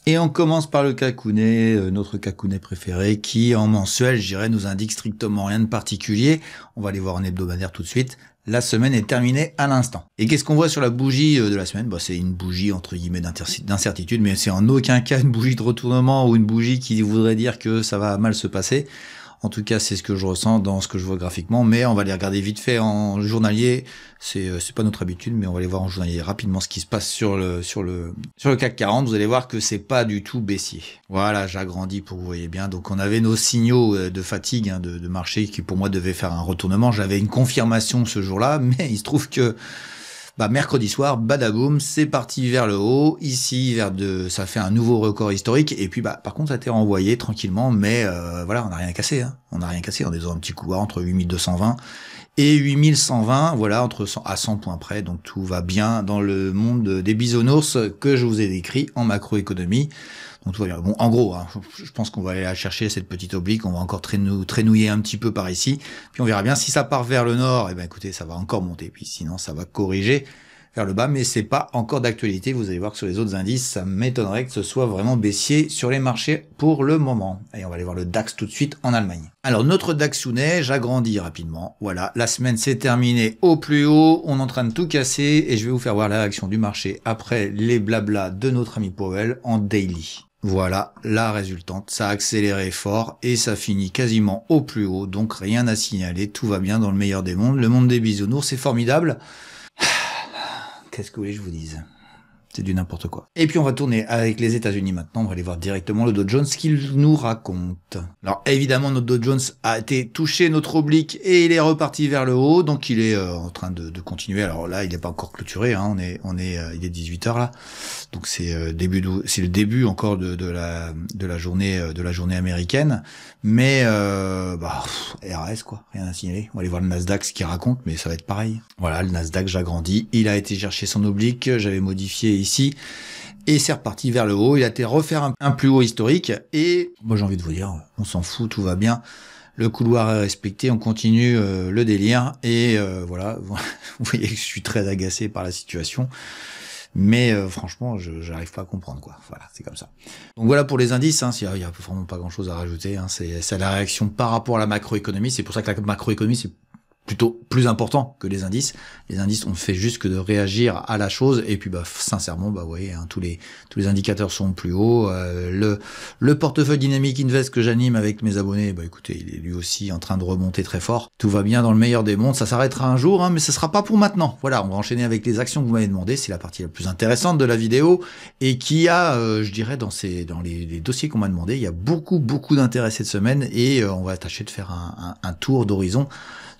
Et on commence par le Cancunais, notre Cancunais préféré, qui en mensuel, je dirais, nous indique strictement rien de particulier. On va aller voir en hebdomadaire tout de suite. La semaine est terminée à l'instant. Et qu'est-ce qu'on voit sur la bougie de la semaine? C'est une bougie entre guillemets d'incertitude, mais c'est en aucun cas une bougie de retournement ou une bougie qui voudrait dire que ça va mal se passer. En tout cas, c'est ce que je ressens dans ce que je vois graphiquement, mais on va les regarder vite fait en journalier. C'est pas notre habitude, mais on va aller voir en journalier rapidement ce qui se passe sur le CAC 40. Vous allez voir que c'est pas du tout baissier. Voilà, j'agrandis pour que vous voyez bien. Donc on avait nos signaux de fatigue de marché qui pour moi devaient faire un retournement. J'avais une confirmation ce jour-là, mais il se trouve que mercredi soir, badaboum, c'est parti vers le haut. Ici, ça fait un nouveau record historique. Et puis, par contre, ça a été renvoyé tranquillement. Mais voilà, on n'a rien cassé. On n'a rien cassé. On est dans un petit couloir entre 8220 et 8120. Voilà, à 100 points près. Donc, tout va bien dans le monde des bisounours que je vous ai décrit en macroéconomie. Donc tout va bien. Bon, en gros, je pense qu'on va aller la chercher, cette petite oblique, on va encore traînouiller un petit peu par ici, puis on verra bien. Si ça part vers le nord, écoutez, ça va encore monter, puis sinon ça va corriger vers le bas, mais c'est pas encore d'actualité. Vous allez voir que sur les autres indices, ça m'étonnerait que ce soit vraiment baissier sur les marchés pour le moment. Et on va aller voir le DAX tout de suite en Allemagne. Alors notre DAX-Sounet, j'agrandis rapidement. Voilà, la semaine s'est terminée au plus haut, on est en train de tout casser, et je vais vous faire voir la réaction du marché après les blablas de notre ami Powell en daily. Voilà la résultante, ça a accéléré fort et ça finit quasiment au plus haut, donc rien à signaler, tout va bien dans le meilleur des mondes. Le monde des bisounours, c'est formidable. Qu'est-ce que vous voulez que je vous dise ? C'est du n'importe quoi. Et puis on va tourner avec les États-Unis maintenant, on va aller voir directement le Dow Jones qu'il nous raconte. Alors évidemment notre Dow Jones a été touché, notre oblique, et il est reparti vers le haut, donc il est en train de continuer. Alors là il n'est pas encore clôturé, hein. Il est 18h là, donc c'est le début encore de la journée américaine, mais RS quoi, rien à signaler. On va aller voir le Nasdaq ce qu'il raconte, mais ça va être pareil. Voilà, le Nasdaq j'agrandis, il a été chercher son oblique, j'avais modifié ici, et c'est reparti vers le haut, il a été refaire un plus haut historique, et moi j'ai envie de vous dire, on s'en fout, tout va bien, le couloir est respecté, on continue le délire, et voilà, vous voyez que je suis très agacé par la situation, mais franchement, j'arrive pas à comprendre quoi, voilà, c'est comme ça. Donc voilà pour les indices, hein, il y a vraiment pas grand chose à rajouter, hein, c'est la réaction par rapport à la macroéconomie, c'est pour ça que la macroéconomie c'est plutôt plus important que les indices. Les indices, on fait juste que de réagir à la chose, et puis sincèrement, vous voyez, hein, tous les indicateurs sont plus hauts. Le portefeuille Dynamic Invest que j'anime avec mes abonnés, écoutez, il est lui aussi en train de remonter très fort. Tout va bien dans le meilleur des mondes, ça s'arrêtera un jour, hein, mais ce sera pas pour maintenant. Voilà, on va enchaîner avec les actions que vous m'avez demandé, c'est la partie la plus intéressante de la vidéo, et qui a, je dirais, dans les dossiers qu'on m'a demandé, il y a beaucoup d'intérêt cette semaine, et on va tâcher de faire un tour d'horizon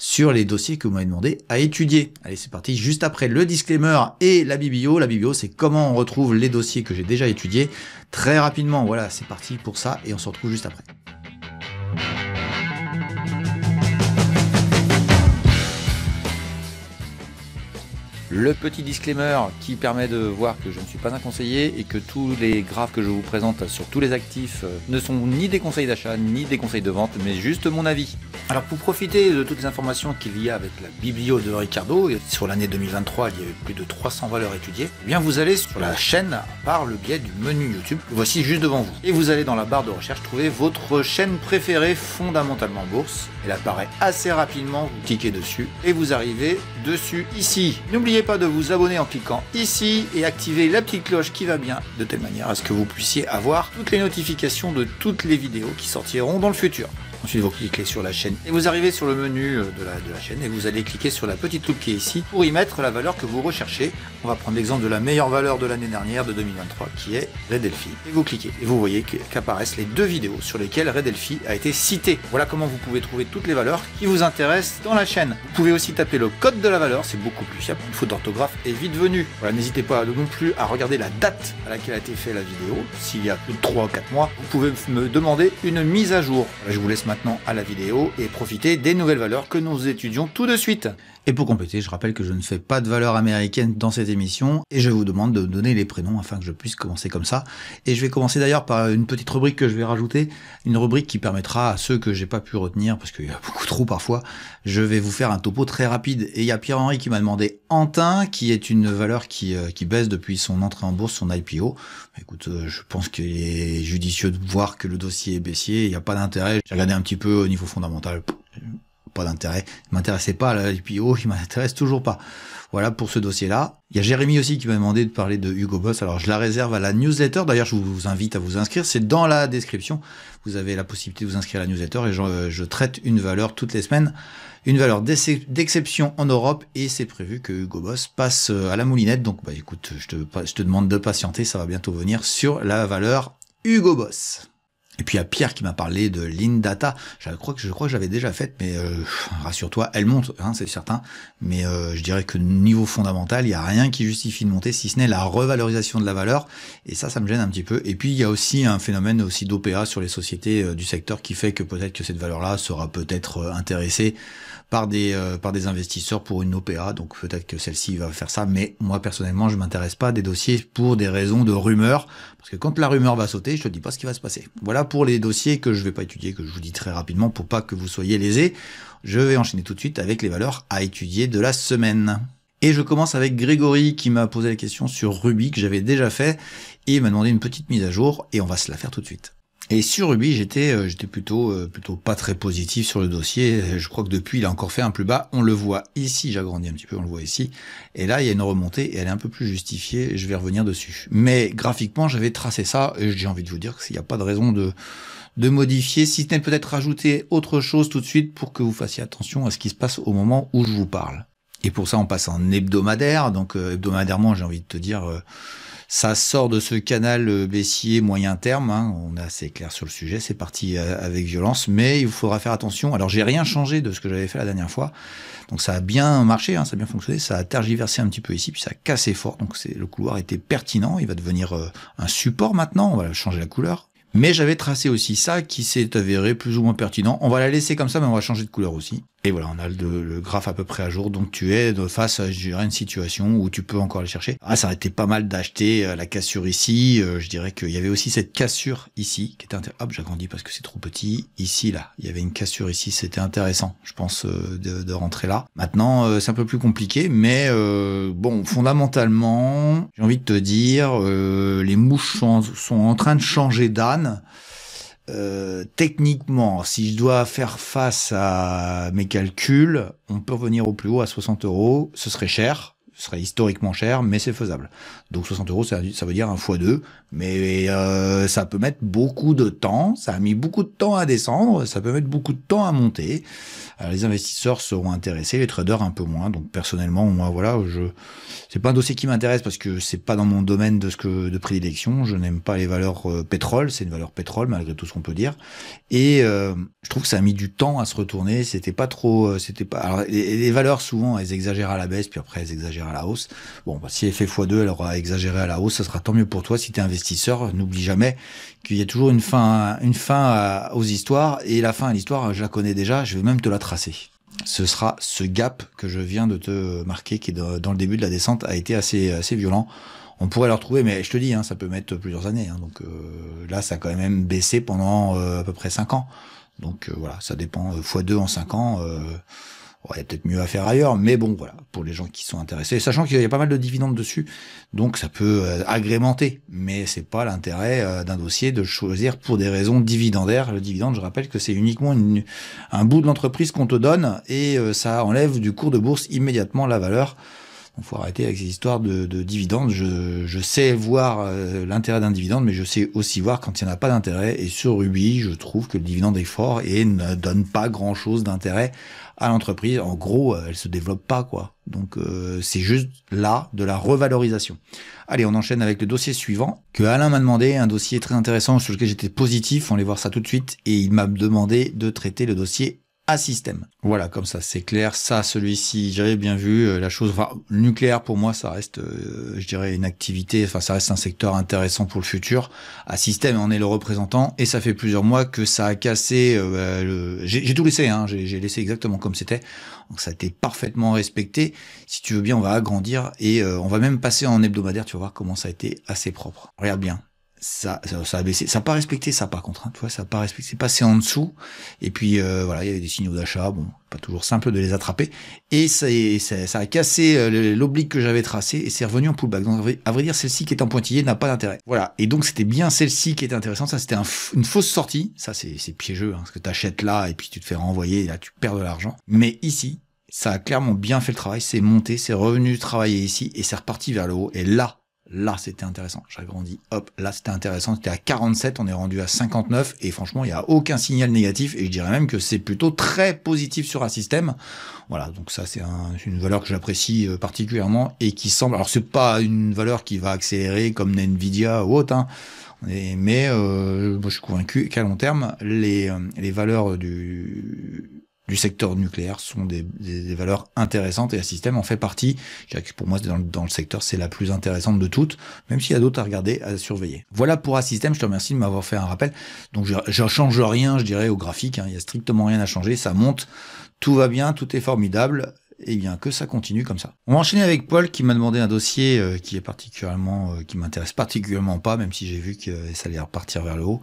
sur les dossiers que vous m'avez demandé à étudier. Allez, c'est parti, juste après le disclaimer et la biblio. La biblio, c'est comment on retrouve les dossiers que j'ai déjà étudiés. Très rapidement, voilà, c'est parti pour ça, et on se retrouve juste après. Le petit disclaimer qui permet de voir que je ne suis pas un conseiller et que tous les graphes que je vous présente sur tous les actifs ne sont ni des conseils d'achat ni des conseils de vente, mais juste mon avis. Alors pour profiter de toutes les informations qu'il y a avec la biblio de Ricardo, sur l'année 2023 il y avait plus de 300 valeurs étudiées, eh bien vous allez sur la chaîne par le biais du menu YouTube, voici juste devant vous. Et vous allez dans la barre de recherche trouver votre chaîne préférée fondamentalement bourse. Elle apparaît assez rapidement, vous cliquez dessus et vous arrivez dessus ici. N'oubliez pas de vous abonner en cliquant ici et activer la petite cloche qui va bien, de telle manière à ce que vous puissiez avoir toutes les notifications de toutes les vidéos qui sortiront dans le futur. Ensuite, vous cliquez sur la chaîne et vous arrivez sur le menu de la chaîne et vous allez cliquer sur la petite loupe qui est ici pour y mettre la valeur que vous recherchez. On va prendre l'exemple de la meilleure valeur de l'année dernière, de 2023, qui est Red Delphi. Et vous cliquez et vous voyez qu'apparaissent les deux vidéos sur lesquelles Red Delphi a été cité. Voilà comment vous pouvez trouver toutes les valeurs qui vous intéressent dans la chaîne. Vous pouvez aussi taper le code de la valeur, c'est beaucoup plus fiable. Une faute d'orthographe est vite venue. Voilà, n'hésitez pas non plus à regarder la date à laquelle a été faite la vidéo. S'il y a plus de 3 ou 4 mois, vous pouvez me demander une mise à jour. Voilà, je vous laisse maintenant à la vidéo et profiter des nouvelles valeurs que nous étudions tout de suite. Et pour compléter, je rappelle que je ne fais pas de valeur américaine dans cette émission et je vous demande de me donner les prénoms afin que je puisse commencer comme ça. Et je vais commencer d'ailleurs par une petite rubrique que je vais rajouter, une rubrique qui permettra à ceux que j'ai pas pu retenir, parce qu'il y a beaucoup trop parfois, je vais vous faire un topo très rapide. Et il y a Pierre-Henri qui m'a demandé Antin, qui est une valeur qui baisse depuis son entrée en bourse, son IPO. Écoute, je pense qu'il est judicieux de voir que le dossier est baissier, il n'y a pas d'intérêt. J'ai regardé un petit peu au niveau fondamental, pas d'intérêt. Il m'intéressait pas à l'IPO, il m'intéresse toujours pas. Voilà pour ce dossier-là. Il y a Jérémy aussi qui m'a demandé de parler de Hugo Boss. Alors je la réserve à la newsletter. D'ailleurs, je vous invite à vous inscrire. C'est dans la description. Vous avez la possibilité de vous inscrire à la newsletter et je traite une valeur toutes les semaines. Une valeur d'exception en Europe et c'est prévu que Hugo Boss passe à la moulinette. Donc écoute, je te demande de patienter. Ça va bientôt venir sur la valeur Hugo Boss. Et puis il y a Pierre qui m'a parlé de l'Indata. Je crois que j'avais déjà fait, mais rassure-toi, elle monte, hein, c'est certain. Mais je dirais que niveau fondamental, il n'y a rien qui justifie de monter, si ce n'est la revalorisation de la valeur. Et ça me gêne un petit peu. Et puis il y a aussi un phénomène aussi d'OPA sur les sociétés du secteur qui fait que peut-être que cette valeur-là sera peut-être intéressée par des investisseurs pour une OPA, donc peut-être que celle-ci va faire ça, mais moi personnellement je m'intéresse pas à des dossiers pour des raisons de rumeur, parce que quand la rumeur va sauter, je te dis pas ce qui va se passer. Voilà pour les dossiers que je vais pas étudier, que je vous dis très rapidement pour pas que vous soyez lésés. Je vais enchaîner tout de suite avec les valeurs à étudier de la semaine. Et je commence avec Grégory qui m'a posé la question sur Ruby que j'avais déjà fait et il m'a demandé une petite mise à jour et on va se la faire tout de suite. Et sur Ruby, j'étais plutôt pas très positif sur le dossier. Je crois que depuis, il a encore fait un plus bas. On le voit ici, j'agrandis un petit peu, on le voit ici. Et là, il y a une remontée et elle est un peu plus justifiée. Je vais revenir dessus. Mais graphiquement, j'avais tracé ça et j'ai envie de vous dire qu'il n'y a pas de raison de modifier, si ce n'est peut-être rajouter autre chose tout de suite pour que vous fassiez attention à ce qui se passe au moment où je vous parle. Et pour ça, on passe en hebdomadaire. Donc hebdomadairement, j'ai envie de te dire... ça sort de ce canal baissier moyen terme, hein. On est assez clair sur le sujet, c'est parti avec violence, mais il faudra faire attention. Alors j'ai rien changé de ce que j'avais fait la dernière fois, donc ça a bien marché, hein, ça a bien fonctionné, ça a tergiversé un petit peu ici, puis ça a cassé fort, donc le couloir était pertinent, il va devenir un support maintenant, on va changer la couleur. Mais j'avais tracé aussi ça qui s'est avéré plus ou moins pertinent. On va la laisser comme ça, mais on va changer de couleur aussi. Et voilà, on a le graphe à peu près à jour. Donc tu es face à, je dirais, une situation où tu peux encore aller chercher. Ah, ça aurait été pas mal d'acheter la cassure ici. Je dirais qu'il y avait aussi cette cassure ici qui était intéressante. Hop, j'agrandis parce que c'est trop petit. Ici, là, il y avait une cassure ici. C'était intéressant, je pense, de rentrer là. Maintenant, c'est un peu plus compliqué, mais bon, fondamentalement, j'ai envie de te dire, les mouches sont en train de changer d'âne. Techniquement, si je dois faire face à mes calculs, on peut revenir au plus haut à 60 €. Ce serait cher, ce serait historiquement cher, mais c'est faisable. Donc 60 €, ça veut dire un x2, mais ça peut mettre beaucoup de temps. Ça a mis beaucoup de temps à descendre, ça peut mettre beaucoup de temps à monter. Alors, les investisseurs seront intéressés, les traders un peu moins. Donc personnellement, moi voilà, c'est pas un dossier qui m'intéresse parce que c'est pas dans mon domaine de prédilection. Je n'aime pas les valeurs pétrole, c'est une valeur pétrole malgré tout ce qu'on peut dire. Et je trouve que ça a mis du temps à se retourner. C'était pas trop, Alors les valeurs souvent elles exagèrent à la baisse puis après elles exagèrent à la hausse. Bon, bah, si elle fait x2, elle aura exagéré à la hausse, ça sera tant mieux pour toi si t'es investisseur. N'oublie jamais qu'il y a toujours une fin aux histoires et la fin à l'histoire, je la connais déjà. Je vais même te la tracer. Ce sera ce gap que je viens de te marquer, qui est dans le début de la descente, a été assez violent. On pourrait le retrouver, mais je te dis, hein, ça peut mettre plusieurs années. Hein, donc là, ça a quand même baissé pendant à peu près 5 ans. Donc voilà, ça dépend. x2 en 5 ans, il y a peut-être mieux à faire ailleurs. Mais bon, voilà, pour les gens qui sont intéressés. Sachant qu'il y a pas mal de dividendes dessus, donc ça peut agrémenter. Mais c'est pas l'intérêt d'un dossier de choisir pour des raisons dividendaires. Le dividende, je rappelle que c'est uniquement un bout de l'entreprise qu'on te donne et ça enlève du cours de bourse immédiatement la valeur. Il faut arrêter avec ces histoires de dividendes. Je sais voir l'intérêt d'un dividende, mais je sais aussi voir quand il n'y en a pas d'intérêt. Et sur Ruby, je trouve que le dividende est fort et ne donne pas grand-chose d'intérêt à l'entreprise. En gros, elle se développe pas, quoi. Donc c'est juste là de la revalorisation. Allez, on enchaîne avec le dossier suivant que Alain m'a demandé, un dossier très intéressant sur lequel j'étais positif. On va voir ça tout de suite. Et il m'a demandé de traiter le dossier Assystem. Voilà, comme ça c'est clair. Ça, celui-ci, j'avais bien vu la chose. Enfin, le nucléaire pour moi, ça reste, je dirais, une activité. Enfin, ça reste un secteur intéressant pour le futur. Assystem en est le représentant, et ça fait plusieurs mois que ça a cassé. J'ai tout laissé, hein. J'ai laissé exactement comme c'était. Donc ça a été parfaitement respecté. Si tu veux bien, on va agrandir et on va même passer en hebdomadaire. Tu vas voir comment ça a été assez propre. Regarde bien. Ça a baissé, ça n'a pas respecté ça par contre, hein, tu vois, ça n'a pas respecté, c'est passé en dessous, et puis voilà, il y avait des signaux d'achat, bon, pas toujours simple de les attraper, et ça a cassé l'oblique que j'avais tracé, et c'est revenu en pullback, donc à vrai dire, celle-ci qui est en pointillé n'a pas d'intérêt, voilà, et donc c'était bien celle-ci qui était intéressante, ça c'était une fausse sortie, ça c'est piégeux, hein, parce que t'achètes là, et puis tu te fais renvoyer, et là tu perds de l'argent, mais ici, ça a clairement bien fait le travail, c'est monté, c'est revenu travailler ici, et c'est reparti vers le haut, et là, c'était intéressant. J'agrandis. Hop, là, c'était intéressant. C'était à 47, on est rendu à 59. Et franchement, il n'y a aucun signal négatif. Et je dirais même que c'est plutôt très positif sur un système. Voilà, donc ça, c'est une valeur que j'apprécie particulièrement et qui semble... Alors, c'est pas une valeur qui va accélérer comme Nvidia ou autre, hein. Mais moi, je suis convaincu qu'à long terme, les valeurs du secteur nucléaire sont des valeurs intéressantes et Assystem en fait partie. Je dirais que pour moi, dans le secteur, c'est la plus intéressante de toutes, même s'il y a d'autres à regarder, à surveiller. Voilà pour Assystem, je te remercie de m'avoir fait un rappel. Donc je change rien, je dirais, au graphique, hein. Il y a strictement rien à changer, ça monte, tout va bien, tout est formidable. Et bien que ça continue comme ça. On va enchaîner avec Paul qui m'a demandé un dossier qui est qui m'intéresse particulièrement pas, même si j'ai vu que ça allait repartir vers le haut.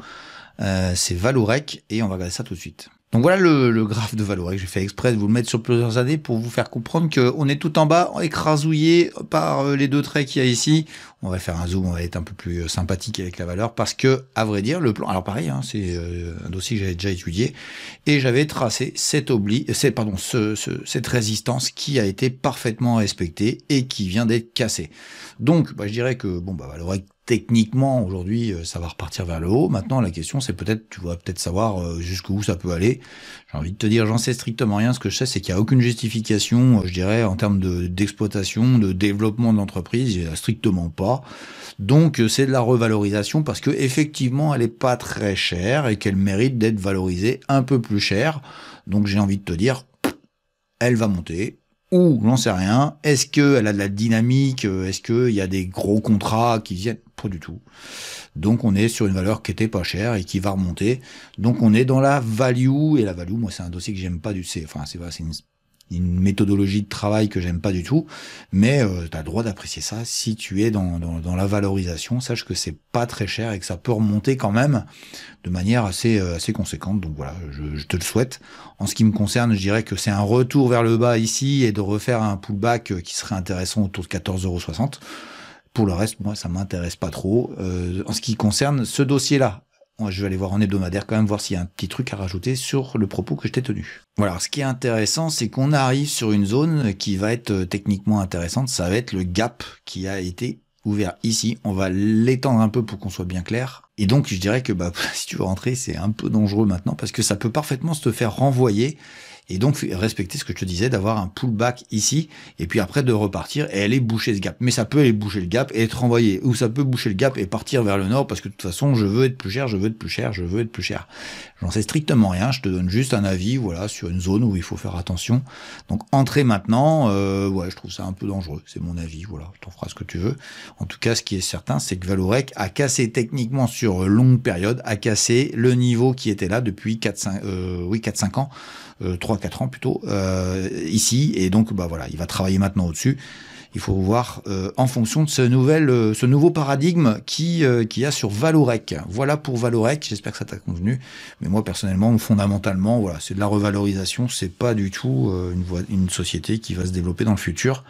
C'est Valorec et on va regarder ça tout de suite. Donc voilà le graphe de Vallourec. J'ai fait exprès de vous le mettre sur plusieurs années pour vous faire comprendre qu'on est tout en bas, écrasouillé par les deux traits qu'il y a ici. On va faire un zoom, on va être un peu plus sympathique avec la valeur parce que, à vrai dire, le plan... Alors pareil, hein, c'est un dossier que j'avais déjà étudié et j'avais tracé cette résistance qui a été parfaitement respectée et qui vient d'être cassée. Donc, je dirais que Vallourec, techniquement, aujourd'hui, ça va repartir vers le haut. Maintenant, la question, c'est peut-être, tu vas peut-être savoir jusqu'où ça peut aller. J'ai envie de te dire, j'en sais strictement rien. Ce que je sais, c'est qu'il n'y a aucune justification, je dirais, en termes d'exploitation, de développement de l'entreprise. Il n'y a strictement pas. Donc, c'est de la revalorisation parce que effectivement, elle n'est pas très chère et qu'elle mérite d'être valorisée un peu plus cher. Donc, j'ai envie de te dire, elle va monter. Ou, j'en sais rien, est-ce qu'elle a de la dynamique, est-ce qu'il y a des gros contrats qui viennent? Pas du tout. Donc on est sur une valeur qui était pas chère et qui va remonter. Donc on est dans la value, et la value, moi c'est un dossier que j'aime pas du tout, c'est une méthodologie de travail que j'aime pas du tout, mais tu as le droit d'apprécier ça si tu es dans la valorisation. Sache que c'est pas très cher et que ça peut remonter quand même de manière assez conséquente. Donc voilà, je te le souhaite. En ce qui me concerne, je dirais que c'est un retour vers le bas ici et de refaire un pullback qui serait intéressant autour de 14,60 €. Pour le reste, moi, ça m'intéresse pas trop. En ce qui concerne ce dossier-là, je vais aller voir en hebdomadaire quand même, voir s'il y a un petit truc à rajouter sur le propos que je t'ai tenu. Voilà, alors, ce qui est intéressant, c'est qu'on arrive sur une zone qui va être techniquement intéressante. Ça va être le gap qui a été ouvert ici. On va l'étendre un peu pour qu'on soit bien clair. Et donc, je dirais que si tu veux rentrer, c'est un peu dangereux maintenant parce que ça peut parfaitement se te faire renvoyer. Et donc, respecter ce que je te disais, d'avoir un pullback ici, et puis après de repartir et aller boucher ce gap. Mais ça peut aller boucher le gap et être renvoyé, ou ça peut boucher le gap et partir vers le nord, parce que de toute façon, je veux être plus cher, je veux être plus cher, je veux être plus cher. J'en sais strictement rien, je te donne juste un avis, voilà, sur une zone où il faut faire attention. Donc, entrer maintenant, je trouve ça un peu dangereux, c'est mon avis, voilà, t'en feras ce que tu veux. En tout cas, ce qui est certain, c'est que Vallourec a cassé techniquement sur longue période, a cassé le niveau qui était là depuis 4-5 ans, 3-4 ans plutôt, ici, et donc voilà, il va travailler maintenant au-dessus. Il faut voir en fonction de ce nouveau paradigme qui y a sur Vallourec. Voilà pour Vallourec, j'espère que ça t'a convenu. Mais moi personnellement, fondamentalement, voilà, c'est de la revalorisation, c'est pas du tout une société qui va se développer dans le futur.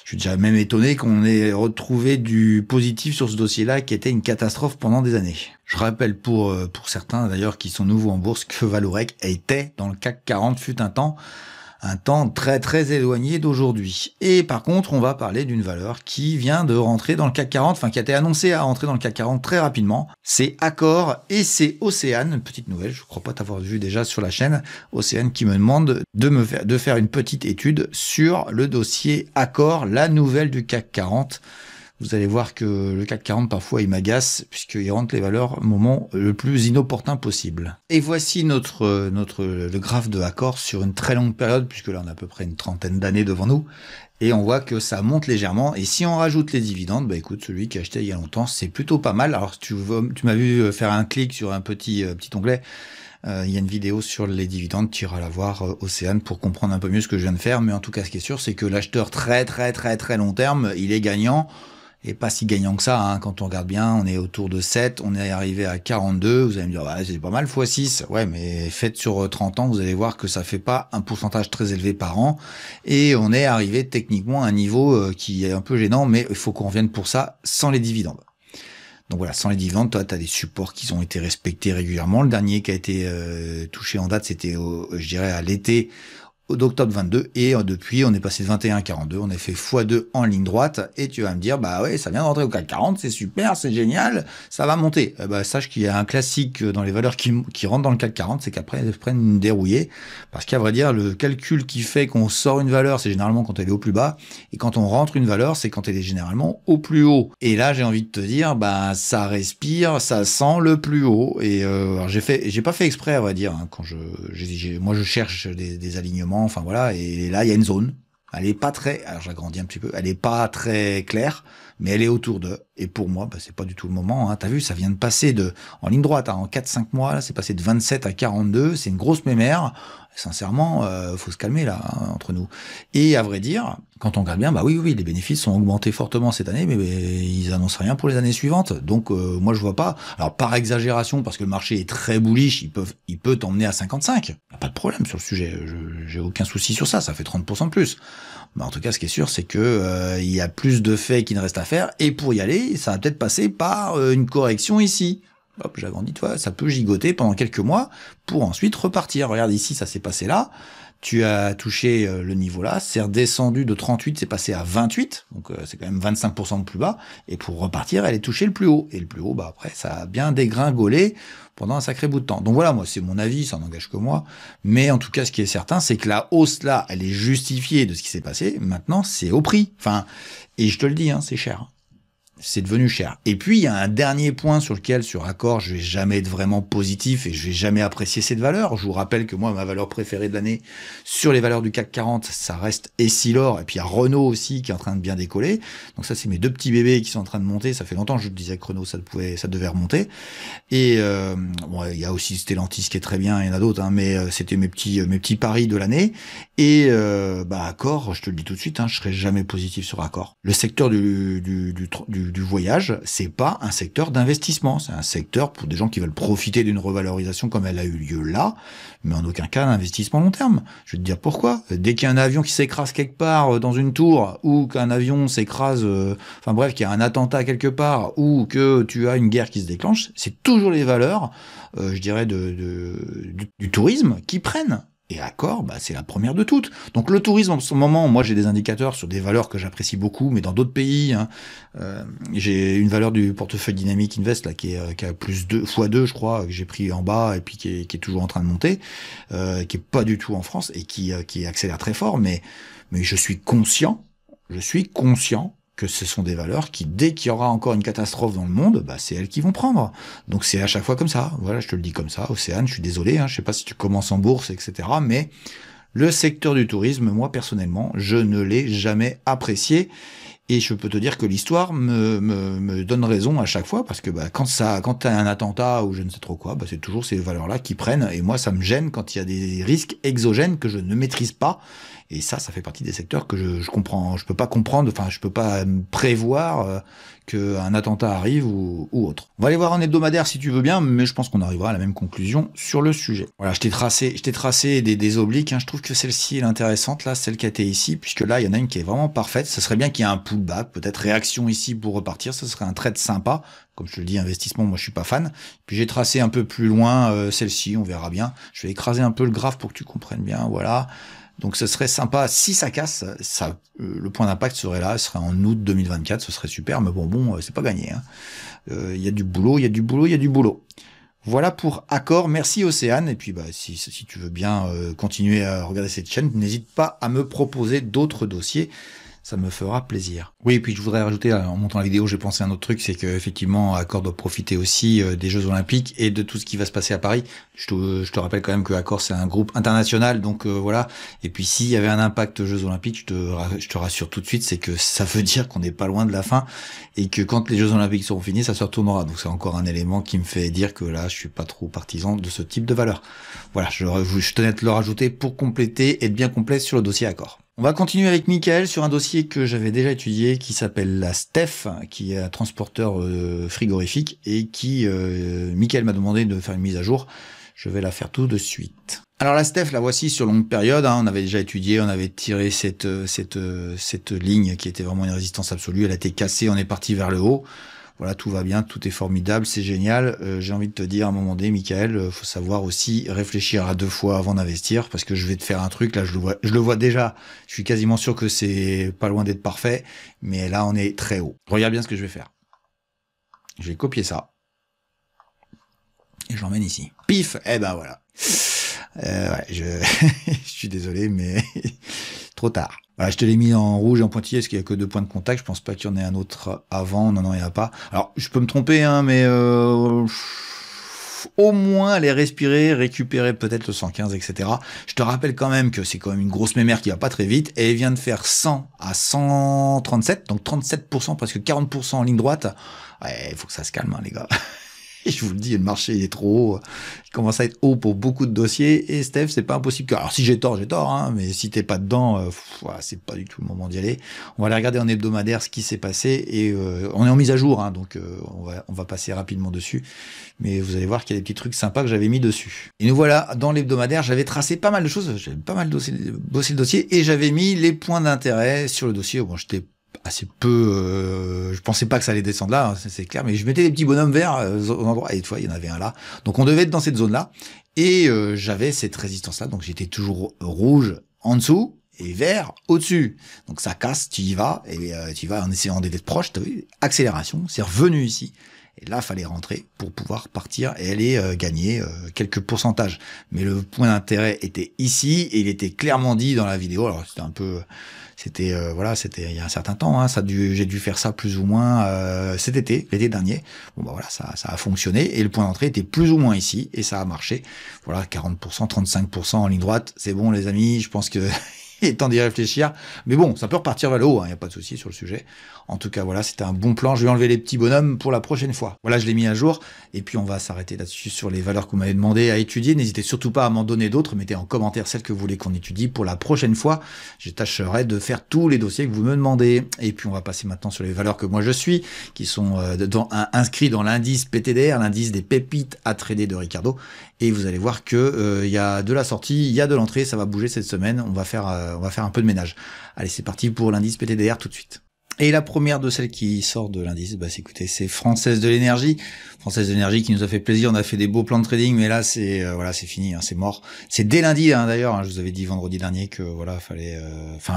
Je suis déjà même étonné qu'on ait retrouvé du positif sur ce dossier-là qui était une catastrophe pendant des années. Je rappelle pour certains d'ailleurs qui sont nouveaux en bourse que Vallourec était dans le CAC 40 fut un temps très très éloigné d'aujourd'hui. Et par contre, on va parler d'une valeur qui vient de rentrer dans le CAC 40, enfin qui a été annoncée à rentrer dans le CAC 40 très rapidement. C'est Accor et c'est Océane, une petite nouvelle, je ne crois pas t'avoir vu déjà sur la chaîne. Océane qui me demande de faire une petite étude sur le dossier Accor, la nouvelle du CAC 40. Vous allez voir que le CAC 40, parfois, il m'agace, puisqu'il rentre les valeurs au moment le plus inopportun possible. Et voici le graphe de Accor sur une très longue période, puisque là, on a à peu près une trentaine d'années devant nous. Et on voit que ça monte légèrement. Et si on rajoute les dividendes, écoute, celui qui a acheté il y a longtemps, c'est plutôt pas mal. Alors, tu m'as vu faire un clic sur un petit onglet. Il y a une vidéo sur les dividendes, tu iras la voir, Océane, pour comprendre un peu mieux ce que je viens de faire. Mais en tout cas, ce qui est sûr, c'est que l'acheteur très très très très long terme, il est gagnant. Et pas si gagnant que ça, hein. Quand on regarde bien, on est autour de 7, on est arrivé à 42, vous allez me dire, c'est pas mal x6, ouais, mais faites sur 30 ans, vous allez voir que ça fait pas un pourcentage très élevé par an, et on est arrivé techniquement à un niveau qui est un peu gênant, mais il faut qu'on revienne pour ça sans les dividendes. Donc voilà, sans les dividendes, toi, tu as des supports qui ont été respectés régulièrement. Le dernier qui a été touché en date, c'était, je dirais, à l'été d'octobre 22, et depuis on est passé de 21 à 42, on a fait x2 en ligne droite, et tu vas me dire, ouais, ça vient de rentrer au CAC 40, c'est super, c'est génial, ça va monter. Sache qu'il y a un classique dans les valeurs qui rentrent dans le CAC 40, c'est qu'après elles prennent une dérouillée, parce qu'à vrai dire, le calcul qui fait qu'on sort une valeur, c'est généralement quand elle est au plus bas, et quand on rentre une valeur, c'est quand elle est généralement au plus haut. Et là, j'ai envie de te dire, ça respire, ça sent le plus haut, et alors j'ai pas fait exprès, à vrai dire, hein, moi je cherche des alignements, enfin voilà, et là il y a une zone, elle est pas très, alors j'agrandis un petit peu, elle est pas très claire, mais elle est autour de, et pour moi, c'est pas du tout le moment, hein. T'as vu, ça vient de passer en ligne droite, hein, en 4-5 mois, là, c'est passé de 27 à 42, c'est une grosse mémère, sincèrement, faut se calmer là, hein, entre nous. Et à vrai dire, Quand on regarde bien, bah oui, les bénéfices sont augmentés fortement cette année, mais ils annoncent rien pour les années suivantes. Donc moi je vois pas. Alors par exagération, parce que le marché est très bullish, il peut t'emmener à 55. Y a pas de problème sur le sujet. J'ai aucun souci sur ça. Ça fait 30% de plus. Mais en tout cas, ce qui est sûr, c'est que il y a plus de faits qu'il ne reste à faire. Et pour y aller, ça va peut-être passer par une correction ici. Hop, j'agrandis, toi, ça peut gigoter pendant quelques mois pour ensuite repartir. Regarde ici, ça s'est passé là. Tu as touché le niveau là, c'est redescendu de 38, c'est passé à 28, donc c'est quand même 25% de plus bas, et pour repartir, elle est touchée le plus haut, et le plus haut, bah après, ça a bien dégringolé pendant un sacré bout de temps. Donc voilà, moi, c'est mon avis, ça n'engage que moi, mais en tout cas, ce qui est certain, c'est que la hausse là, elle est justifiée de ce qui s'est passé, maintenant, c'est au prix, enfin, et je te le dis, hein, c'est cher. C'est devenu cher. Et puis, il y a un dernier point sur lequel, sur Accor, je vais jamais être vraiment positif et je vais jamais apprécier cette valeur. Je vous rappelle que moi, ma valeur préférée de l'année sur les valeurs du CAC 40, ça reste Essilor. Et puis, il y a Renault aussi qui est en train de bien décoller. Donc ça, c'est mes deux petits bébés qui sont en train de monter. Ça fait longtemps que je disais que Renault, ça devait remonter. Et bon, il y a aussi Stellantis qui est très bien. Il y en a d'autres, hein, mais c'était mes petits paris de l'année. Et Accor, je te le dis tout de suite, hein, je serai jamais positif sur Accor. Le secteur du voyage, c'est pas un secteur d'investissement, c'est un secteur pour des gens qui veulent profiter d'une revalorisation comme elle a eu lieu là, mais en aucun cas d'investissement long terme. Je vais te dire pourquoi. Dès qu'il y a un avion qui s'écrase quelque part dans une tour, ou qu'un avion s'écrase, enfin bref, qu'il y a un attentat quelque part, ou que tu as une guerre qui se déclenche, c'est toujours les valeurs, je dirais, du tourisme qui prennent. Et Accor, c'est la première de toutes. Donc le tourisme, en ce moment, moi j'ai des indicateurs sur des valeurs que j'apprécie beaucoup, mais dans d'autres pays, hein, j'ai une valeur du portefeuille Dynamic Invest là qui a plus x2, je crois, que j'ai pris en bas et puis qui est toujours en train de monter, qui est pas du tout en France et qui accélère très fort. Mais je suis conscient que ce sont des valeurs qui, dès qu'il y aura encore une catastrophe dans le monde, c'est elles qui vont prendre. Donc c'est à chaque fois comme ça. Voilà, je te le dis comme ça. Océane, je suis désolé, hein, je sais pas si tu commences en bourse, etc. Mais le secteur du tourisme, moi personnellement, je ne l'ai jamais apprécié. Et je peux te dire que l'histoire me donne raison à chaque fois, parce que quand t'as un attentat ou je ne sais trop quoi, c'est toujours ces valeurs-là qui prennent. Et moi, ça me gêne quand il y a des risques exogènes que je ne maîtrise pas. Et ça fait partie des secteurs que je comprends. Je peux pas comprendre, enfin, je peux pas prévoir qu'un attentat arrive ou autre. On va aller voir un hebdomadaire si tu veux bien, mais je pense qu'on arrivera à la même conclusion sur le sujet. Voilà, je t'ai tracé des obliques, hein. Je trouve que celle-ci est intéressante, là, celle qui a été ici, puisque là, il y en a une qui est vraiment parfaite. Ça serait bien qu'il y ait un pullback, peut-être réaction ici pour repartir. Ça serait un trade sympa. Comme je te le dis, investissement, moi, je suis pas fan. Puis j'ai tracé un peu plus loin celle-ci, on verra bien. Je vais écraser un peu le graphe pour que tu comprennes bien, voilà. Donc ce serait sympa, si ça casse, le point d'impact serait là, ce serait en août 2024, ce serait super, mais bon, c'est pas gagné. Il y a du boulot. Voilà pour Accor, merci Océane, et puis si tu veux bien continuer à regarder cette chaîne, n'hésite pas à me proposer d'autres dossiers. Ça me fera plaisir. Oui, et puis je voudrais rajouter, en montant la vidéo, j'ai pensé à un autre truc, c'est que effectivement, Accor doit profiter aussi des Jeux Olympiques et de tout ce qui va se passer à Paris. Je te rappelle quand même que Accor, c'est un groupe international, donc voilà. Et puis s'il y avait un impact aux Jeux Olympiques, je te rassure tout de suite, c'est que ça veut dire qu'on n'est pas loin de la fin et que quand les Jeux Olympiques seront finis, ça se retournera. Donc c'est encore un élément qui me fait dire que là, je suis pas trop partisan de ce type de valeur. Voilà, je tenais à te le rajouter pour compléter et être bien complet sur le dossier Accor. On va continuer avec Mickaël sur un dossier que j'avais déjà étudié qui s'appelle la STEF, qui est un transporteur frigorifique et qui, Mickaël m'a demandé de faire une mise à jour. Je vais la faire tout de suite. Alors la STEF, la voici sur longue période, hein, on avait déjà étudié, on avait tiré cette ligne qui était vraiment une résistance absolue, elle a été cassée, on est parti vers le haut. Voilà, tout va bien, tout est formidable, c'est génial. J'ai envie de te dire à un moment donné, Mickaël, faut savoir aussi réfléchir à 2 fois avant d'investir, parce que je vais te faire un truc, là je le vois déjà, je suis quasiment sûr que c'est pas loin d'être parfait, mais là on est très haut. Regarde bien ce que je vais faire. Je vais copier ça. Et je l'emmène ici. Pif. Voilà. Je suis désolé, mais trop tard. Voilà, je te l'ai mis en rouge et en pointillé parce qu'il y a que 2 points de contact. Je pense pas qu'il y en ait un autre avant. Non, il n'y en a pas. Alors, je peux me tromper, hein, mais au moins aller respirer, récupérer peut-être le 115, etc. Je te rappelle quand même que c'est quand même une grosse mémère qui va pas très vite et elle vient de faire 100 à 137, donc 37%, presque 40% en ligne droite. Ouais, il faut que ça se calme, hein, les gars. Je vous le dis, le marché il est trop haut. Il commence à être haut pour beaucoup de dossiers. Et Steph, c'est pas impossible. Alors si j'ai tort, hein, mais si t'es pas dedans, voilà, c'est pas du tout le moment d'y aller. On va aller regarder en hebdomadaire ce qui s'est passé et on est en mise à jour, hein, donc on va passer rapidement dessus. Mais vous allez voir qu'il y a des petits trucs sympas que j'avais mis dessus. Et nous voilà dans l'hebdomadaire. J'avais tracé pas mal de choses. J'avais pas mal bossé le dossier et j'avais mis les points d'intérêt sur le dossier. Bon, j'étais assez peu, je pensais pas que ça allait descendre là, hein, c'est clair, mais je mettais des petits bonhommes verts aux endroits, et une fois il y en avait un là, donc on devait être dans cette zone là, et j'avais cette résistance là, donc j'étais toujours rouge en dessous et vert au-dessus, donc ça casse, tu y vas, et tu y vas en essayant d'être proche, t'as vu, accélération, c'est revenu ici, et là fallait rentrer pour pouvoir partir et aller gagner quelques pourcentages, mais le point d'intérêt était ici, et il était clairement dit dans la vidéo, alors c'était un peu... C'était c'était il y a un certain temps, hein, j'ai dû faire ça plus ou moins cet été, l'été dernier. Bon bah voilà, ça a fonctionné et le point d'entrée était plus ou moins ici et ça a marché. Voilà, 40%, 35% en ligne droite, c'est bon les amis, je pense que il est temps d'y réfléchir. Mais bon, ça peut repartir vers le haut, hein, y a pas de souci sur le sujet. En tout cas, voilà, c'était un bon plan. Je vais enlever les petits bonhommes pour la prochaine fois. Voilà, je l'ai mis à jour. Et puis, on va s'arrêter là-dessus sur les valeurs que vous m'avez demandé à étudier. N'hésitez surtout pas à m'en donner d'autres. Mettez en commentaire celles que vous voulez qu'on étudie pour la prochaine fois. Je tâcherai de faire tous les dossiers que vous me demandez. Et puis, on va passer maintenant sur les valeurs que moi je suis, qui sont inscrits dans l'indice PTDR, l'indice des pépites à trader de Ricardo. Et vous allez voir que il y a de la sortie, il y a de l'entrée. Ça va bouger cette semaine. On va faire un peu de ménage. Allez, c'est parti pour l'indice PTDR tout de suite. Et la première de celles qui sort de l'indice, c'est Française de l'énergie. Française de l'énergie qui nous a fait plaisir, on a fait des beaux plans de trading, mais là c'est c'est fini, hein, c'est mort. C'est dès lundi d'ailleurs, hein, je vous avais dit vendredi dernier que fallait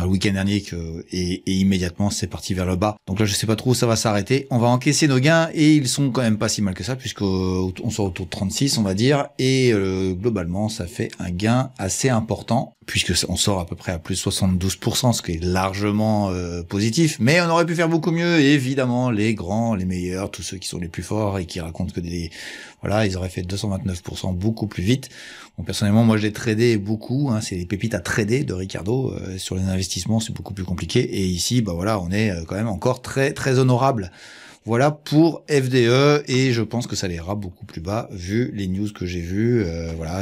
le week-end dernier que et immédiatement c'est parti vers le bas. Donc là je sais pas trop où ça va s'arrêter. On va encaisser nos gains et ils sont quand même pas si mal que ça puisqu'on sort autour de 36 on va dire et globalement ça fait un gain assez important puisque on sort à peu près à plus 72%, ce qui est largement positif, mais on aurait pu faire beaucoup mieux, et évidemment, les grands, les meilleurs, tous ceux qui sont les plus forts et qui racontent que ils auraient fait 229% beaucoup plus vite. Bon, personnellement, moi, je l'ai tradé beaucoup, hein, c'est les pépites à trader de Ricardo, sur les investissements, c'est beaucoup plus compliqué, et ici, on est quand même encore très, très honorable. Voilà pour FDE et je pense que ça ira beaucoup plus bas vu les news que j'ai vues.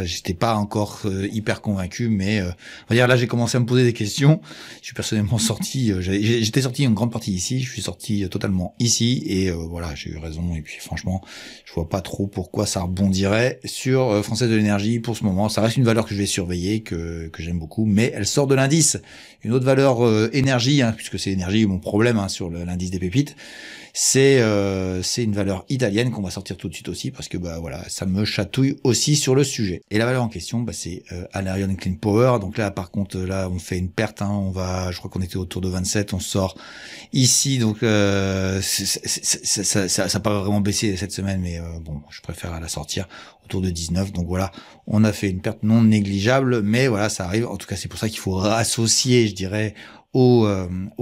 J'étais pas encore hyper convaincu, mais on va dire là j'ai commencé à me poser des questions. Je suis personnellement sorti, j'étais sorti en grande partie ici, je suis sorti totalement ici et j'ai eu raison. Et puis franchement, je vois pas trop pourquoi ça rebondirait sur Française de l'énergie pour ce moment. Ça reste une valeur que je vais surveiller, que j'aime beaucoup, mais elle sort de l'indice. Une autre valeur énergie, hein, puisque c'est l'énergie mon problème sur l'indice des pépites. C'est une valeur italienne qu'on va sortir tout de suite aussi parce que ça me chatouille aussi sur le sujet. Et la valeur en question c'est Alerion Clean Power. Donc là par contre on fait une perte, hein, je crois qu'on était autour de 27, on sort ici donc ça n'a pas vraiment baissé cette semaine mais je préfère la sortir autour de 19. Donc voilà, on a fait une perte non négligeable mais voilà, ça arrive. En tout cas, c'est pour ça qu'il faut rassocier, je dirais, au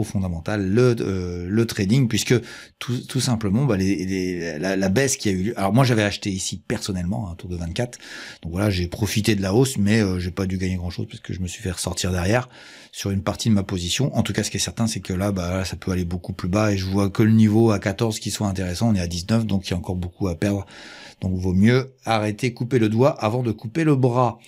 fondamental le trading puisque tout simplement la baisse qui a eu lieu. Alors moi j'avais acheté ici personnellement autour de 24, donc voilà, j'ai profité de la hausse mais j'ai pas dû gagner grand chose parce que je me suis fait ressortir derrière sur une partie de ma position. En tout cas ce qui est certain c'est que là ça peut aller beaucoup plus bas et je vois que le niveau à 14 qui soit intéressant. On est à 19 donc il y a encore beaucoup à perdre, donc vaut mieux arrêter, couper le doigt avant de couper le bras.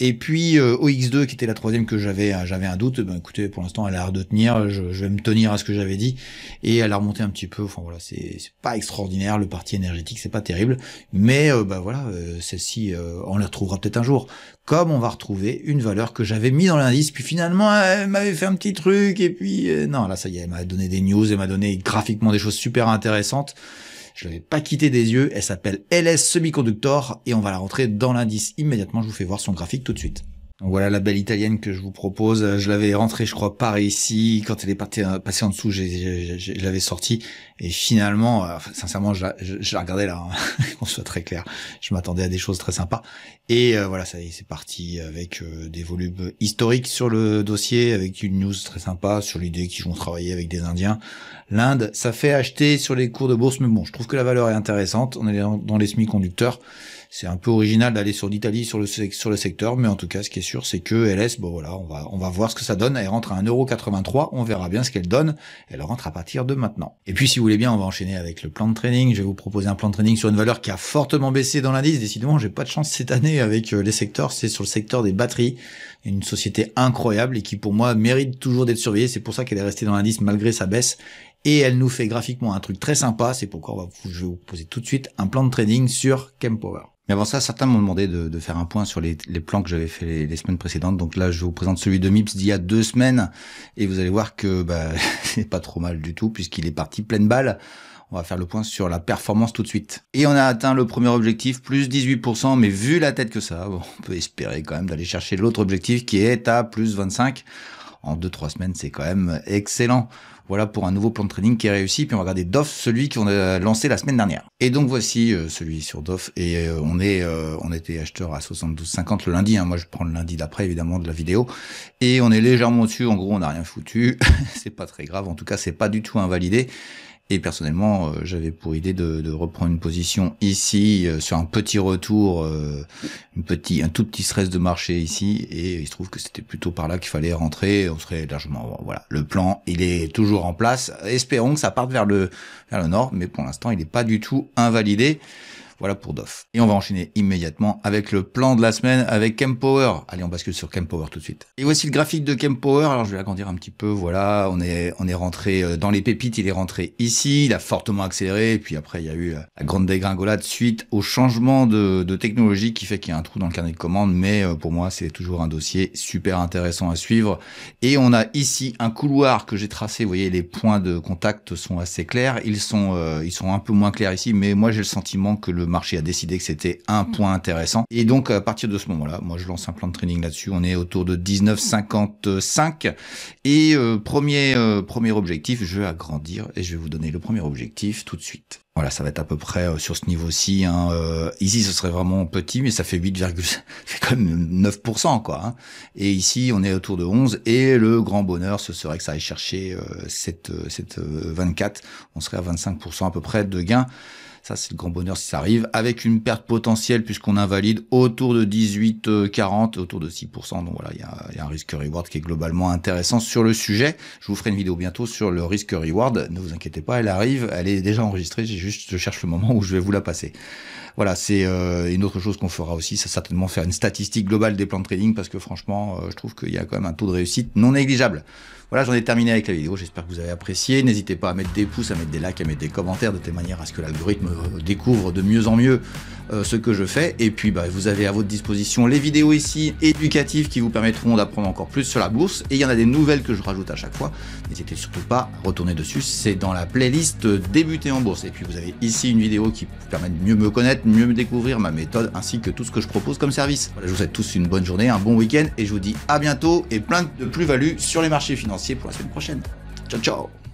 Et puis OX2 qui était la troisième que j'avais un doute, écoutez, pour l'instant elle a l'air de tenir, je vais me tenir à ce que j'avais dit et elle a remonté un petit peu. Enfin voilà, c'est pas extraordinaire, le parti énergétique c'est pas terrible, mais celle-ci on la retrouvera peut-être un jour, comme on va retrouver une valeur que j'avais mis dans l'indice puis finalement elle m'avait fait un petit truc et puis non là ça y est, elle m'a donné des news, elle m'a donné graphiquement des choses super intéressantes. Je l'avais pas quitté des yeux, elle s'appelle LS Semiconductor et on va la rentrer dans l'indice immédiatement, je vous fais voir son graphique tout de suite. Donc voilà la belle italienne que je vous propose, je l'avais rentrée je crois par ici, quand elle est passée en dessous je l'avais sortie et finalement, sincèrement je la regardais là, hein, qu'on soit très clair, je m'attendais à des choses très sympas et ça y est, c'est parti avec des volumes historiques sur le dossier, avec une news très sympa sur l'idée qu'ils vont travailler avec des Indiens. L'Inde, ça fait acheter sur les cours de bourse, mais bon, je trouve que la valeur est intéressante, on est dans les semi-conducteurs. C'est un peu original d'aller sur l'Italie sur le secteur, mais en tout cas, ce qui est sûr, c'est que LS, bon voilà, on va voir ce que ça donne. Elle rentre à 1,83 €, on verra bien ce qu'elle donne. Elle rentre à partir de maintenant. Et puis, si vous voulez bien, on va enchaîner avec le plan de trading. Je vais vous proposer un plan de trading sur une valeur qui a fortement baissé dans l'indice. Décidément, j'ai pas de chance cette année avec les secteurs. C'est sur le secteur des batteries. Une société incroyable et qui, pour moi, mérite toujours d'être surveillée. C'est pour ça qu'elle est restée dans l'indice malgré sa baisse. Et elle nous fait graphiquement un truc très sympa. C'est pourquoi je vais vous proposer tout de suite un plan de trading sur Kempower. Mais avant ça, certains m'ont demandé de faire un point sur les plans que j'avais fait les semaines précédentes. Donc là, je vous présente celui de MIPS d'il y a 2 semaines. Et vous allez voir que c'est pas trop mal du tout puisqu'il est parti pleine balle. On va faire le point sur la performance tout de suite. Et on a atteint le premier objectif, plus 18%. Mais vu la tête que ça, bon, on peut espérer quand même d'aller chercher l'autre objectif qui est à plus 25%. En 2-3 semaines, c'est quand même excellent. Voilà pour un nouveau plan de trading qui est réussi. Puis on va regarder DOF, celui qu'on a lancé la semaine dernière. Et donc voici celui sur DOF. Et on était acheteur à 72,50 le lundi. Moi, je prends le lundi d'après, évidemment, de la vidéo. Et on est légèrement au-dessus. En gros, on n'a rien foutu. C'est pas très grave. En tout cas, c'est pas du tout invalidé. Et personnellement, j'avais pour idée de reprendre une position ici, sur un petit retour, un tout petit stress de marché ici, et il se trouve que c'était plutôt par là qu'il fallait rentrer, on serait largement, voilà, le plan, il est toujours en place, espérons que ça parte vers le nord, mais pour l'instant, il n'est pas du tout invalidé. Voilà pour DOF. Et on va enchaîner immédiatement avec le plan de la semaine avec Kempower. Allez, on bascule sur Kempower tout de suite. Et voici le graphique de Kempower. Alors, je vais agrandir un petit peu. Voilà, on est rentré dans les pépites. Il est rentré ici. Il a fortement accéléré. Et puis après, il y a eu la grande dégringolade suite au changement de technologie qui fait qu'il y a un trou dans le carnet de commande. Mais pour moi, c'est toujours un dossier super intéressant à suivre. Et on a ici un couloir que j'ai tracé. Vous voyez, les points de contact sont assez clairs. Ils sont un peu moins clairs ici. Mais moi, j'ai le sentiment que le marché a décidé que c'était un point intéressant. Et donc, à partir de ce moment-là, moi, je lance un plan de trading là-dessus. On est autour de 19,55. Et premier objectif, je vais agrandir et je vais vous donner le premier objectif tout de suite. Voilà, ça va être à peu près sur ce niveau-ci. Ici, ce serait vraiment petit, mais ça fait 8, fait quand même 9%, quoi. Hein. Et ici, on est autour de 11. Et le grand bonheur, ce serait que ça aille chercher cette 24. On serait à 25% à peu près de gain. Ça, c'est le grand bonheur si ça arrive, avec une perte potentielle puisqu'on invalide autour de 18,40, autour de 6%. Donc voilà, il y a un risque-reward qui est globalement intéressant sur le sujet. Je vous ferai une vidéo bientôt sur le risque-reward. Ne vous inquiétez pas, elle arrive, elle est déjà enregistrée. Je cherche le moment où je vais vous la passer. Voilà, c'est une autre chose qu'on fera aussi, c'est certainement faire une statistique globale des plans de trading parce que franchement, je trouve qu'il y a quand même un taux de réussite non négligeable. Voilà, j'en ai terminé avec la vidéo, j'espère que vous avez apprécié. N'hésitez pas à mettre des pouces, à mettre des likes, à mettre des commentaires de telle manière à ce que l'algorithme découvre de mieux en mieux ce que je fais. Et puis vous avez à votre disposition les vidéos ici éducatives qui vous permettront d'apprendre encore plus sur la bourse. Et il y en a des nouvelles que je rajoute à chaque fois. N'hésitez surtout pas à retourner dessus, c'est dans la playlist Débuter en bourse. Et puis vous avez ici une vidéo qui vous permet de mieux me connaître, mieux me découvrir ma méthode ainsi que tout ce que je propose comme service. Voilà, je vous souhaite tous une bonne journée, un bon week-end et je vous dis à bientôt et plein de plus-values sur les marchés financiers pour la semaine prochaine. Ciao ciao.